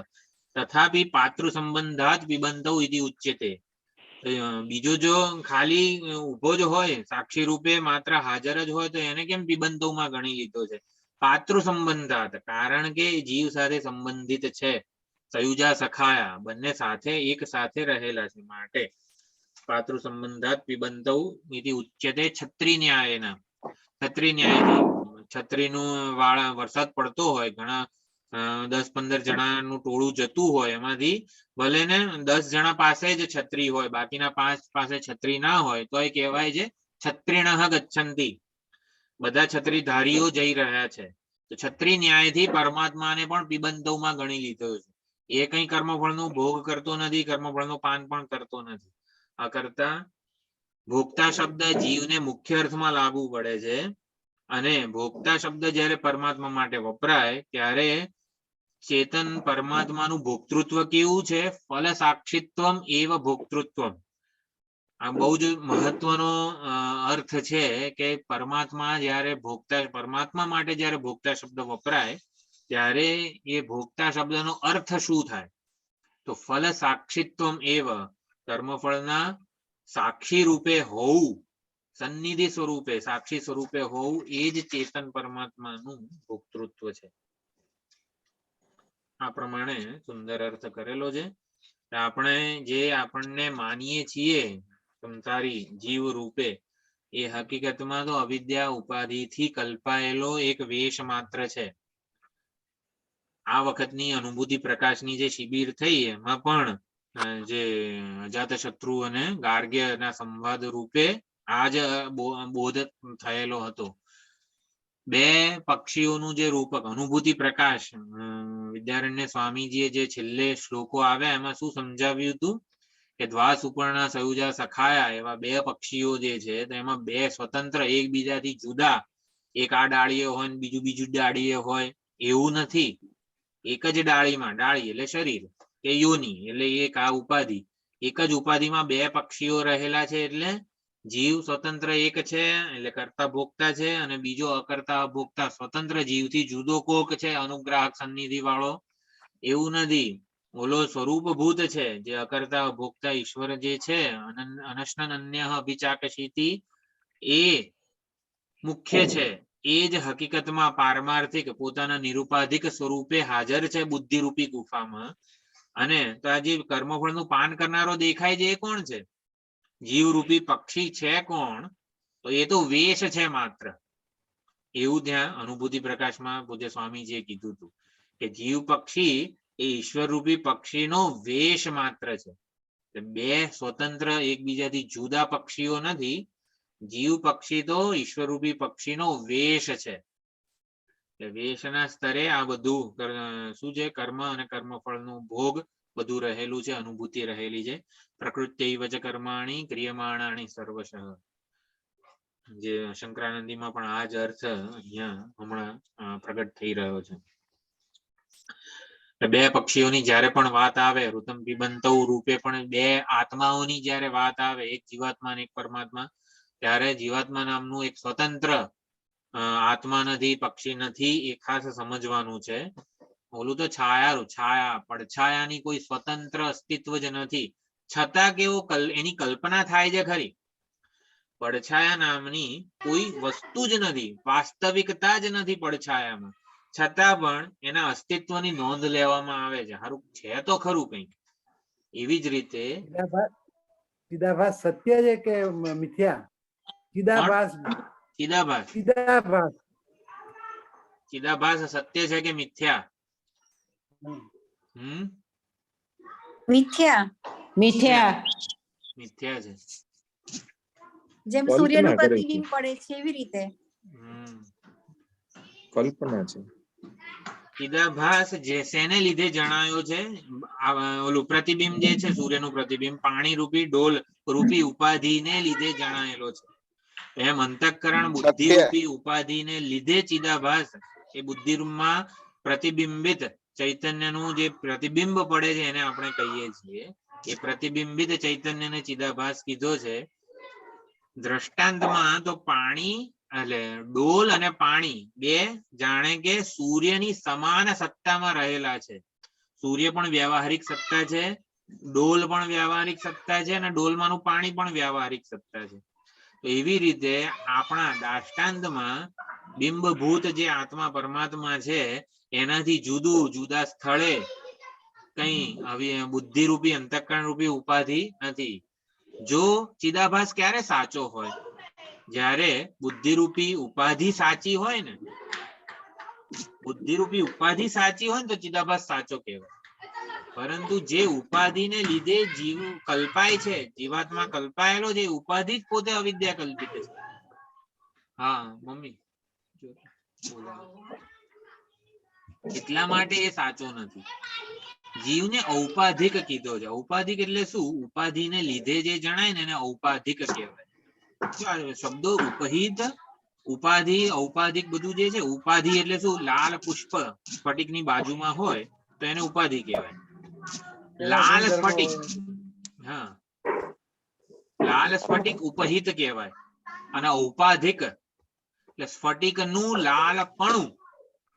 તથાપિ પાતૃ સંબંધાત પિબંધૌ ઇતિ ઉચ્યતે. બીજો જો ખાલી ઉભો જ હોય, સાક્ષી રૂપે માત્ર હાજર જ હોય, તો એને કેમ પિબંધોમાં ગણી લીધો છે? પાતૃ સંબંધાત, કારણ કે જીવ સાથે સંબંધિત છે. સયુજા સખાયા, બંને સાથે એક સાથે રહેલા છે, માટે પાતૃ સંબંધાત પિબંધૌ ઇતિ ઉચ્યતે. છત્રી ન્યાયના, છત્રી ન્યાયથી, છત્રીનું વાળા વરસાદ પડતો હોય, ઘણા 10-15 જણાનું ટોળું જતું હોય, એમાંથી ભલે ને 10 જણા પાસે જ છત્રી હોય, બાકીના 5 પાસે છત્રી ના હોય, તો એ કહેવાય છે છત્રીણઃ ગચ્છન્તિ, બધા છત્રીધારીઓ જઈ રહ્યા છે. તો છત્રી ન્યાયથી પરમાત્માને પણ પિબંધોમાં ગણી લીધો છે. એ કઈ કર્મફળનો ભોગ કરતો નથી, કર્મફળનું પાન પણ કરતો નથી. આ કરતા ભોગતા શબ્દ જીવને મુખ્ય અર્થમાં લાગુ પડે છે, અને ભોગતા શબ્દ જ્યારે પરમાત્મા માટે વપરાય ત્યારે ચેતન પરમાત્માનું ભોક્તૃત્વ કેવું છે? ફલ સાક્ષિત્વમ એવ ભોક્તૃત્વમ. આ બહુ જ મહત્વનો અર્થ છે કે પરમાત્મા જ્યારે ભોગતા, પરમાત્મા માટે જ્યારે ભોગતા શબ્દ વપરાય ત્યારે એ ભોગતા શબ્દનો અર્થ શું થાય? તો ફલ સાક્ષિત્વમ એવ, કર્મફળના સાક્ષી રૂપે હોવું, સન્નિધિ સ્વરૂપે, સાક્ષી સ્વરૂપે હોવું, એ જ ચેતન પરમાત્માનું ભોક્તૃત્વ છે. આ પ્રમાણે સુંદર અર્થ કરેલો છે. આપણે જે આપણને માનીએ છીએ સંસારી જીવ રૂપે, એ હકીકતમાં તો અવિદ્યા ઉપાધિથી કલ્પાયેલો એક વેશ માત્ર છે. આ વખતની અનુભૂતિ પ્રકાશની જે શિબિર થઈ એમાં પણ જે અજાતશત્રુ અને ગાર્ગ્યના સંવાદ રૂપે આ જ બોધ થયેલો હતો. બે પક્ષીઓનું જે રૂપક અનુભૂતિ પ્રકાશ, વિદ્યારણ્ય સ્વામીજીએ જે છેલ્લે શ્લોકો આવ્યા એમાં શું સમજાવ્યું હતું કે દ્વા સુપર્ણા સયુજા સખાયા એવા બે પક્ષીઓ જે છે તો એમાં બે સ્વતંત્ર એકબીજાથી જુદા, એક આ ડાળીએ હોય ને બીજું ડાળીએ હોય એવું નથી. એક જ ડાળીમાં, ડાળી એટલે શરીર કે યોની એટલે એક આ ઉપાધિ, એક જ ઉપાધિમાં બે પક્ષીઓ રહેલા છે એટલે જીવ સ્વતંત્ર એક છે એટલે કર્તા ભોગતા છે, અને બીજો અકર્તા અભોગતા સ્વતંત્ર જીવથી જુદો કોક છે અનુગ્રાહક સન્નિધિ વાળો એવું નથી. ઓલો સ્વરૂપભૂત છે જે અકર્તા અભોગતા ઈશ્વર જે છે અનશન અન્ય અભિચાકશીતિ એ મુખ્ય છે. એ જ હકીકતમાં પારમાર્થિક પોતાના નિરુપાધિક સ્વરૂપે હાજર છે બુદ્ધિરૂપી ગુફામાં. અને તો આ જે કર્મફળનું પાન કરનારો દેખાય છે એ કોણ છે? જીવરૂપી પક્ષી છે કોણ? તો એ તો વેશ છે માત્ર. એવું ત્યાં અનુભૂતિ પ્રકાશમાં પૂજ્ય સ્વામીજીએ કીધું હતું કે જીવ પક્ષી એ ઈશ્વરરૂપી પક્ષીનો વેશ માત્ર છે. બે સ્વતંત્ર એકબીજાથી જુદા પક્ષીઓ નથી. જીવ પક્ષી તો ઈશ્વરરૂપી પક્ષીનો વેશ છે. વેશના સ્તરે આ બધું શું છે? કર્મ અને કર્મફળનું ભોગ બધું રહેલું છે, અનુભૂતિ રહેલી છે. પ્રકૃત્યૈવ ચ કર્માણિ ક્રિયમાણાનિ સર્વશઃ. જે શંકરાનંદીમાં પણ આ જ અર્થ અહીંયા હમણાં પ્રગટ થઈ રહ્યો છે. બે પક્ષીઓની જ્યારે પણ વાત આવે, ઋતમ પિબંતૌ રૂપે પણ બે આત્માઓની જ્યારે વાત આવે, એક જીવાત્મા અને એક પરમાત્મા, ત્યારે જીવાત્મા નામનું એક સ્વતંત્ર આત્મા નથી, પક્ષી નથી, એ ખાસ સમજવાનું છે. ઓલું તો છાયા પડછાયાની કોઈ સ્વતંત્ર અસ્તિત્વ જ નથી. છતાં કેવો એની કલ્પના થાય છે ખરી. પડછાયા નામની કોઈ વસ્તુ જ નથી, વાસ્તવિકતા જ નથી પડછાયામાં, છતાં પણ એના અસ્તિત્વની નોંધ લેવામાં આવે છે. સારું છે તો ખરું કંઈક. એવી જ રીતે ચિદાભાસ સત્ય છે કે મિથ્યા? ચિદાભાસ ચિદાભાસ સત્ય છે કે મિથ્યા? મિથ્યા મિથ્યા છે. જેમ સૂર્યનું પ્રતિબિંબ પડે છે એવી રીતે કલ્પના છે. ચિદાભાસ જે શેને લીધે જણાયો છે? ઓલું પ્રતિબિંબ જે છે, સૂર્યનું પ્રતિબિંબ પાણી રૂપી ડોલ રૂપી ઉપાધિને લીધે જણાયેલો છે. એમ અંતઃકરણ બુદ્ધિ રૂપી ઉપાધિને લીધે ચિદાભાસ એ બુદ્ધિમાં પ્રતિબિંબિત ચૈતન્યનું જે પ્રતિબિંબ પડે છે એને આપણે કહીએ છીએ. એ પ્રતિબિંબિત ચૈતન્યને ચિદાભાસ કીધો છે. દ્રષ્ટાંતમાં તો પાણી એટલે ડોલ અને પાણી બે જાણે કે સૂર્યની સમાન સત્તામાં રહેલા છે. સૂર્ય પણ વ્યવહારિક સત્તા છે, ડોલ પણ વ્યવહારિક સત્તા છે, અને ડોલમાંનું પાણી પણ વ્યવહારિક સત્તા છે. તો એવી રીતે આપણા દાષ્ટાંતમાં બિંબભૂત જે આત્મા પરમાત્મા છે એનાથી જુદું જુદા સ્થળે કઈ બુદ્ધિરૂપી અંતઃકરણ રૂપી ઉપાધિ નથી. જો ચિદાભાસ ક્યારે સાચો હોય? જ્યારે બુદ્ધિરૂપી ઉપાધિ સાચી હોય ને, બુદ્ધિરૂપી ઉપાધિ સાચી હોય ને તો ચિદાભાસ સાચો કહેવાય. પરંતુ જે ઉપાધિને લીધે જીવ કલ્પાય છે, જીવાત્મા કલ્પાયેલો છે, ઉપાધિ જ પોતે અવિદ્યા કલ્પિત છે. હા મમ્મી, એટલા માટે એ સાચો નથી. જીવને ઔપાધિક કીધો છે. ઔપાધિક એટલે શું? ઉપાધિને લીધે જે જણાય ને એને ઔપાધિક કહેવાય. શબ્દો ઉપહિત, ઉપાધિ, ઔપાધિક બધું જે છે. ઉપાધિ એટલે શું? લાલ પુષ્પ સ્ફટિકની બાજુમાં હોય તો એને ઉપાધિ કહેવાય. લાલ સ્ફટિક, હા, લાલ સ્ફટિક ઉપહિત કહેવાય. અને ઔપાધિક એટલે સ્ફટિકનું લાલપણું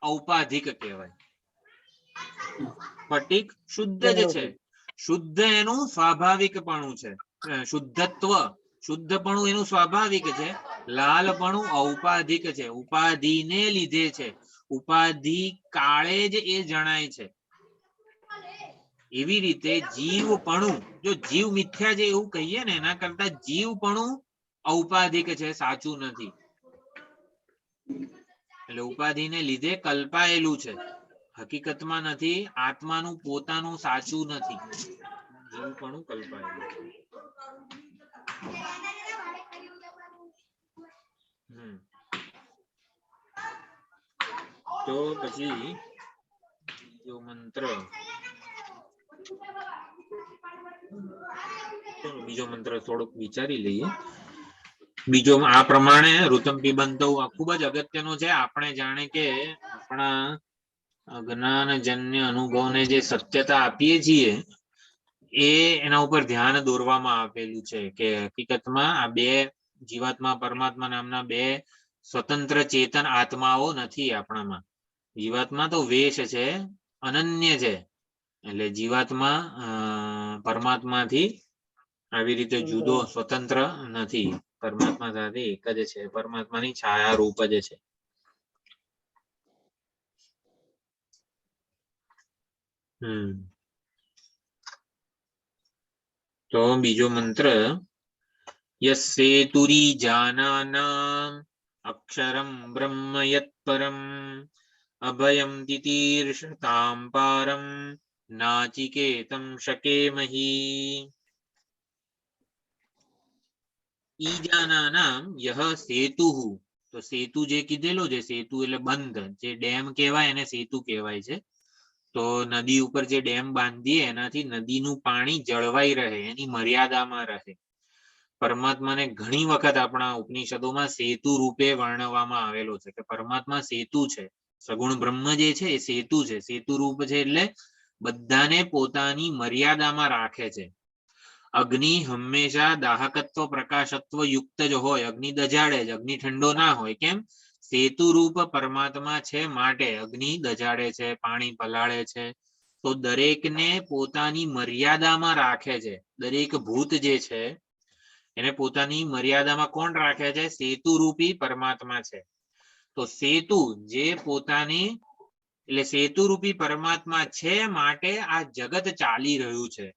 ઔપાધિક કહેવાય. સ્ફટિક શુદ્ધ જ છે, શુદ્ધ એનું સ્વાભાવિકપણું છે, શુદ્ધત્વ, શુદ્ધપણું એનું સ્વાભાવિક છે. લાલપણું ઔપાધિક છે, ઉપાધિને લીધે છે. ઉપાધિ કાળે જ એ જણાય છે. એવી રીતે જીવપણું, જો જીવ મિથ્યા છે એવું કહીએ ને એના કરતા જીવપણું ઔપાધિક છે, સાચું નથી. એટલે ઉપાધિને લીધે કલ્પાયેલું છે, હકીકતમાં નથી. આત્માનું પોતાનું સાચું નથી, જીવપણું કલ્પાયેલું છે. તો પછી બીજો મંત્ર, બીજો મંત્ર થોડોક વિચારી લઈએ. બીજો આ પ્રમાણે ઋતમ પિબંતો ખૂબ જ અગત્યનું છે. આપણે જાણે કે આપણા જ્ઞાનજન્ય અનુભવને જે સત્યતા આપીએ છીએ એ એના ઉપર ધ્યાન દોરવામાં આવેલું છે કે હકીકતમાં આ બે જીવાત્મા પરમાત્મા નામના બે સ્વતંત્ર ચેતન આત્માઓ નથી આપણામાં. જીવાત્મા તો વેશ છે, અનન્ય છે. એટલે જીવાત્મા પરમાત્માથી આવી રીતે જુદો સ્વતંત્ર નથી, પરમાત્મા સાથે એક જ છે, પરમાત્માની છાયા રૂપ જ છે. તો બીજો મંત્ર, યસ્સેતુરી જાનાનામ અક્ષરમ બ્રહ્મ યત પરમ અભયમ તિતીર્ષતામ પારમ નાચિકેતમ શકેમહી. ઈજાનાનામ યહ સેતુઃ, તો સેતુ જે કીધેલો છે, સેતુ એટલે બંધ, જે ડેમ કહેવાય એને સેતુ કહેવાય છે. તો નદી ઉપર જે ડેમ બાંધીએ એનાથી નદીનું પાણી જળવાઈ રહે, એની મર્યાદામાં રહે. પરમાત્માને ઘણી વખત આપણા ઉપનિષદોમાં સેતુ રૂપે વર્ણવવામાં આવેલો છે કે પરમાત્મા સેતુ છે, સગુણ બ્રહ્મ જે છે એ સેતુ છે. સેતુ રૂપ છે એટલે બધાને પોતાની મર્યાદામાં રાખે છે. અગ્નિ હંમેશા દાહકત્વ પ્રકાશત્વ યુક્ત જ હોય, અગ્નિ દજાડે જ, અગ્નિ ઠંડો ના હોય. કેમ? સેતુ રૂપ પરમાત્મા છે માટે અગ્નિ દજાડે છે, પાણી પલાળે છે. તો દરેકને પોતાની મર્યાદામાં રાખે છે. દરેક ભૂત જે છે એને પોતાની મર્યાદામાં કોણ રાખે છે? સેતુ રૂપી પરમાત્મા છે. તો સેતુ જે પોતાની, એટલે સેતુ રૂપી પરમાત્મા છે માટે આ જગત ચાલી રહ્યું છે.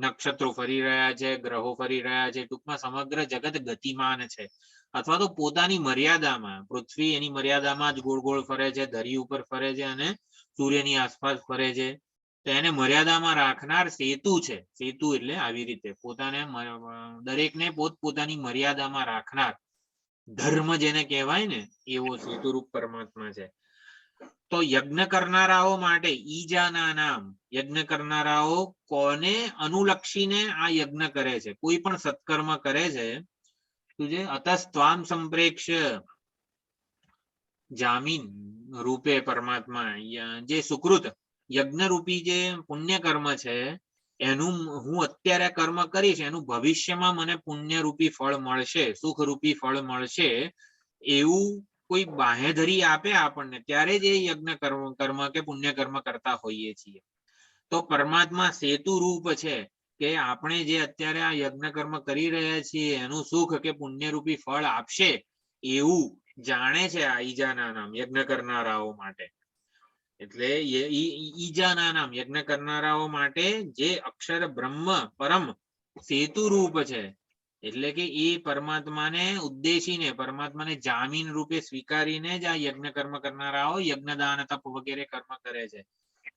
નક્ષત્રો ફરી રહ્યા છે, ગ્રહો ફરી રહ્યા છે, ટૂંકમાં સમગ્ર જગત ગતિમાન છે. અથવા તો પોતાની મર્યાદામાં, પૃથ્વી એની મર્યાદામાં જ ગોળ ગોળ ફરે છે, ધરી ઉપર ફરે છે અને સૂર્યની આસપાસ ફરે છે. તો એને મર્યાદામાં રાખનાર સેતુ છે. સેતુ એટલે આવી રીતે પોતાને, દરેકને પોતપોતાની મર્યાદામાં રાખનાર, ધર્મ જેને કહેવાય ને એવો સેતુરૂપ પરમાત્મા છે. તો યજ્ઞ કરનારાઓ માટે ઈજાના નામ, યજ્ઞ કરનારાઓ કોને અનુલક્ષીને આ યજ્ઞ કરે છે? કોઈ પણ સત્કર્મ કરે છે તુજે અતસ્ત્વામ સંપ્રેક્ષ જામીન રૂપે પરમાત્મા, જે સુકૃત યજ્ઞ રૂપી જે પુણ્ય કર્મ છે એનું હું અત્યારે કર્મ કરીશ, એનું ભવિષ્યમાં મને પુણ્ય રૂપી ફળ મળશે, સુખ રૂપી ફળ મળશે, એવું કોઈ બાહેધરી આપે આપણને ત્યારે જ એ યજ્ઞ કર્મ કે પુણ્ય કર્મ કરતા હોઈએ છીએ. તો પરમાત્મા સેતુ રૂપ છે કે આપણે જે અત્યારે આ યજ્ઞ કર્મ કરી રહ્યા છીએ એનું સુખ કે પુણ્ય રૂપી ફળ આપશે એવું જાણે છે આ ઈજાના નામ, યજ્ઞ કરનારાઓ માટે. એટલે ઈજાના નામ, યજ્ઞ કરનારાઓ માટે જે અક્ષર બ્રહ્મ પરમ સેતુ રૂપ છે, એટલે કે એ પરમાત્માને ઉદ્દેશીને, પરમાત્માને જામીન રૂપે સ્વીકારીને જ આ યજ્ઞ કર્મ કરનારાઓ યજ્ઞદાન તપ વગેરે કર્મ કરે છે.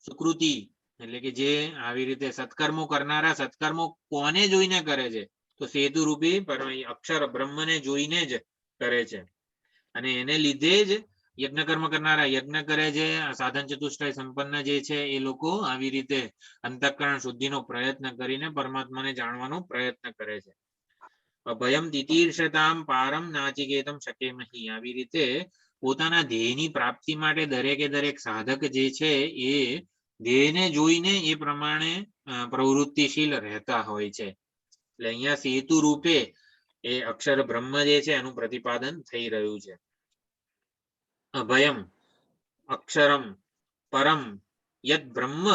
સુકૃતિ એટલે કે જે આવી રીતે સત્કર્મો કરનારા સત્કર્મો કોને જોઈને કરે છે? તો સેતુ રૂપી અક્ષર બ્રહ્મને જોઈને જ કરે છે. અને એને લીધે જ યજ્ઞ કર્મ કરનારા યજ્ઞ કરે છે. સાધન ચતુષ્ટય સંપન્ન જે છે એ લોકો આવી રીતે અંતઃકરણ શુદ્ધિનો પ્રયત્ન કરીને પરમાત્માને જાણવાનો પ્રયત્ન કરે છે. અભયમ તિતીર્ષતામ પારમ નાચિકેતમ શકેમહી, આવી રીતે પોતાના ધ્યેયની પ્રાપ્તિ માટે દરેકે દરેક સાધક જે છે એ ધ્યેયને જોઈને એ પ્રમાણે પ્રવૃત્તિશીલ રહેતા હોય છે. એટલે અહીંયા સેતુ રૂપે એ અક્ષર બ્રહ્મ જે છે એનું પ્રતિપાદન થઈ રહ્યું છે. અભયમ અક્ષરમ પરમ યદ બ્રહ્મ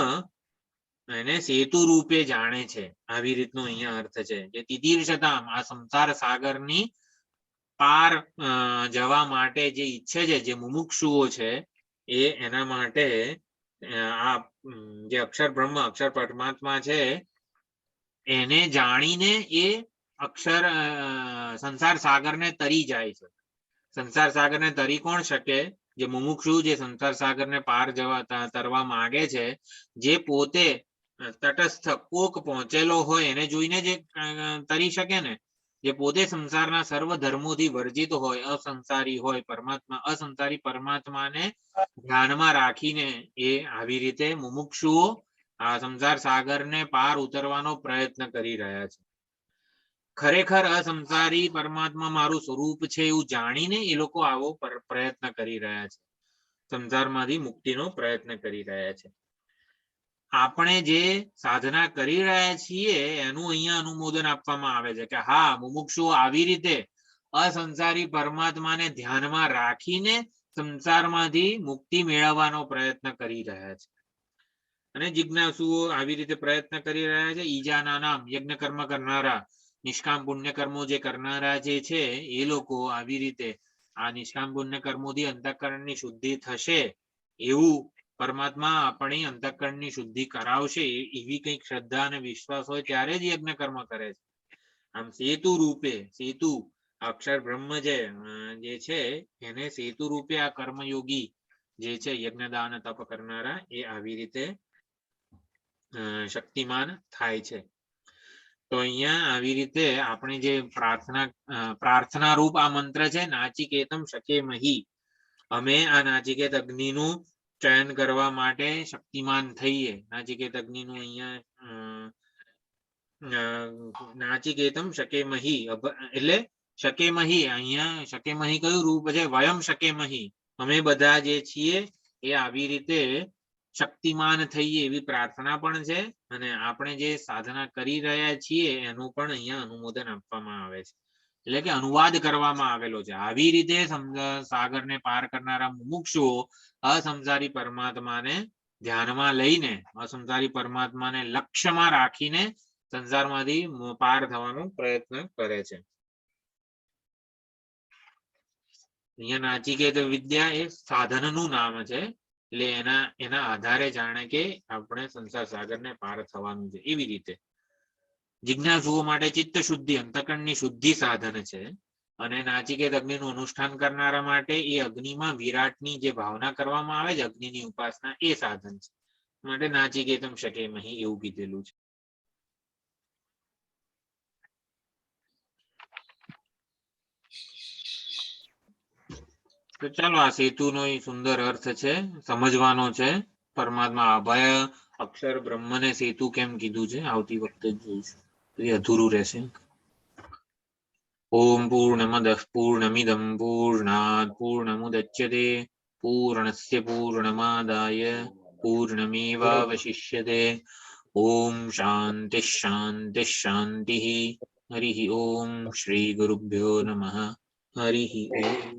એને સેતુ રૂપે જાણે છે, આવી રીતનો અહીંયા અર્થ છે. જે તિતીર્ષતામ, આ સંસાર સાગરની પાર જવા માટે જે ઈચ્છે છે, જે મુમુક્ષુઓ છે એ એના માટે આ જે અક્ષર બ્રહ્મ અક્ષર પરમાત્મા છે એને જાણીને એ અક્ષર સંસાર સાગરને તરી જાય છે. સંસાર સાગરને તરી કોણ શકે? જે મુમુક્ષુ જે સંસાર સાગરને પાર જવા તરવા માંગે છે, જે પોતે તટસ્થ કોક પહોંચેલો હોય એને જોઈને જે તરી શકે ને, જે પોતે સંસારના સર્વ ધર્મોથી વર્જિત હોય, અસંસારી હોય, પરમાત્મા અસંસારી પરમાત્માને ધ્યાનમાં રાખીને એ આવી રીતે મુમુક્ષુઓ આ સંસાર સાગરને પાર ઉતરવાનો પ્રયત્ન કરી રહ્યા છે. ખરેખર અસંસારી પરમાત્મા મારું સ્વરૂપ છે એવું જાણીને એ લોકો આવો પ્રયત્ન કરી રહ્યા છે, સંસારમાંથી મુક્તિનો પ્રયત્ન કરી રહ્યા છે. આપણે જે સાધના કરી રહ્યા છીએ એનું અહીંયા અનુમોદન આપવામાં આવે છે કે હા, મુમુક્ષુઓ આવી રીતે અસંસારી પરમાત્માને ધ્યાનમાં રાખીને સંસારમાંથી મુક્તિ મેળવવાનો પ્રયત્ન કરી રહ્યા છે. અને જિજ્ઞાસુઓ આવી રીતે પ્રયત્ન કરી રહ્યા છે. ઈજાના નામ યજ્ઞ કર્મ કરનારા, નિષ્કામ પુણ્ય કર્મો જે કરનારા જે છે એ લોકો આવી રીતે આ નિષ્કામ પુણ્ય કર્મોથી અંતઃકરણની શુદ્ધિ થશે એવું પરમાત્મા આપણી અંતઃકરણની શુદ્ધિ કરાવશે એવી કંઈક શ્રદ્ધા અને વિશ્વાસ હોય ત્યારે જ યજ્ઞ કર્મ કરે છે. આમ સેતુ રૂપે, સેતુ અક્ષર બ્રહ્મ જે છે એને સેતુ રૂપે આ કર્મયોગી જે છે યજ્ઞદાન તપ કરનારા એ આવી રીતે શક્તિમાન થાય છે. તો અહીંયા આવી રીતે આપણે જે પ્રાર્થના રૂપ આ મંત્ર છે, નાચિકેતમ શકેમહી, અમે આ નાચિકેત અગ્નિનું ચયન કરવા માટે શક્તિમાન થઈએ. નાચિકેત અગ્નિનું અહીંયા નાચિકેતમ શકેમહી એટલે શકેમહી, અહીંયા શકેમહી કયું રૂપ છે? વયમ શકેમહી, અમે બધા જે છીએ એ આવી રીતે શક્તિમાન થઈએ એવી પ્રાર્થના પણ છે. અને આપણે જે સાધના કરી રહ્યા છીએ એનું પણ અહીંયા અનુમોદન આપવામાં આવે છે, એટલે કે અનુવાદ કરવામાં આવેલો છે. આવી રીતે સાગરને પાર કરનારા મુમુક્ષુઓ અસંસારી પરમાત્માને ધ્યાનમાં લઈને, અસંસારી પરમાત્માને લક્ષ્યમાં રાખીને સંસારમાંથી પાર થવાનો પ્રયત્ન કરે છે. અહીંયા નાચિકેત વિદ્યા એ સાધનનું નામ છે, એટલે એના આધારે જાણે કે આપણે સંસાર સાગરને પાર થવાનું છે. એવી રીતે જિજ્ઞાસુઓ માટે ચિત્ત શુદ્ધિ અંતઃકરણની શુદ્ધિ સાધન છે, અને નાચિકેત અગ્નિનું અનુષ્ઠાન કરનારા માટે એ અગ્નિમાં વિરાટની જે ભાવના કરવામાં આવે છે, અગ્નિની ઉપાસના, એ સાધન છે. માટે નાચિકેતમ શકેમહી એવું કીધેલું છે. તો ચાલો, આ સેતુનો સુંદર અર્થ છે, સમજવાનો છે. પરમાત્મા અભય અક્ષર બ્રહ્મને સેતુ કેમ કીધું છે આવતી વખતે જોઈશું, તો એ અધૂરું રહેશે. ઓમ પૂર્ણમદ પૂર્ણમિદમ પૂર્ણાત પૂર્ણમુદચ્યતે પૂર્ણસ્ય પૂર્ણમાદાય પૂર્ણમેવાવશિષ્યતે. ઓમ શાંતિ શાંતિ શાંતિ. હરિ ઓમ શ્રી ગુરુભ્યો નમઃ. હરિ ઓમ.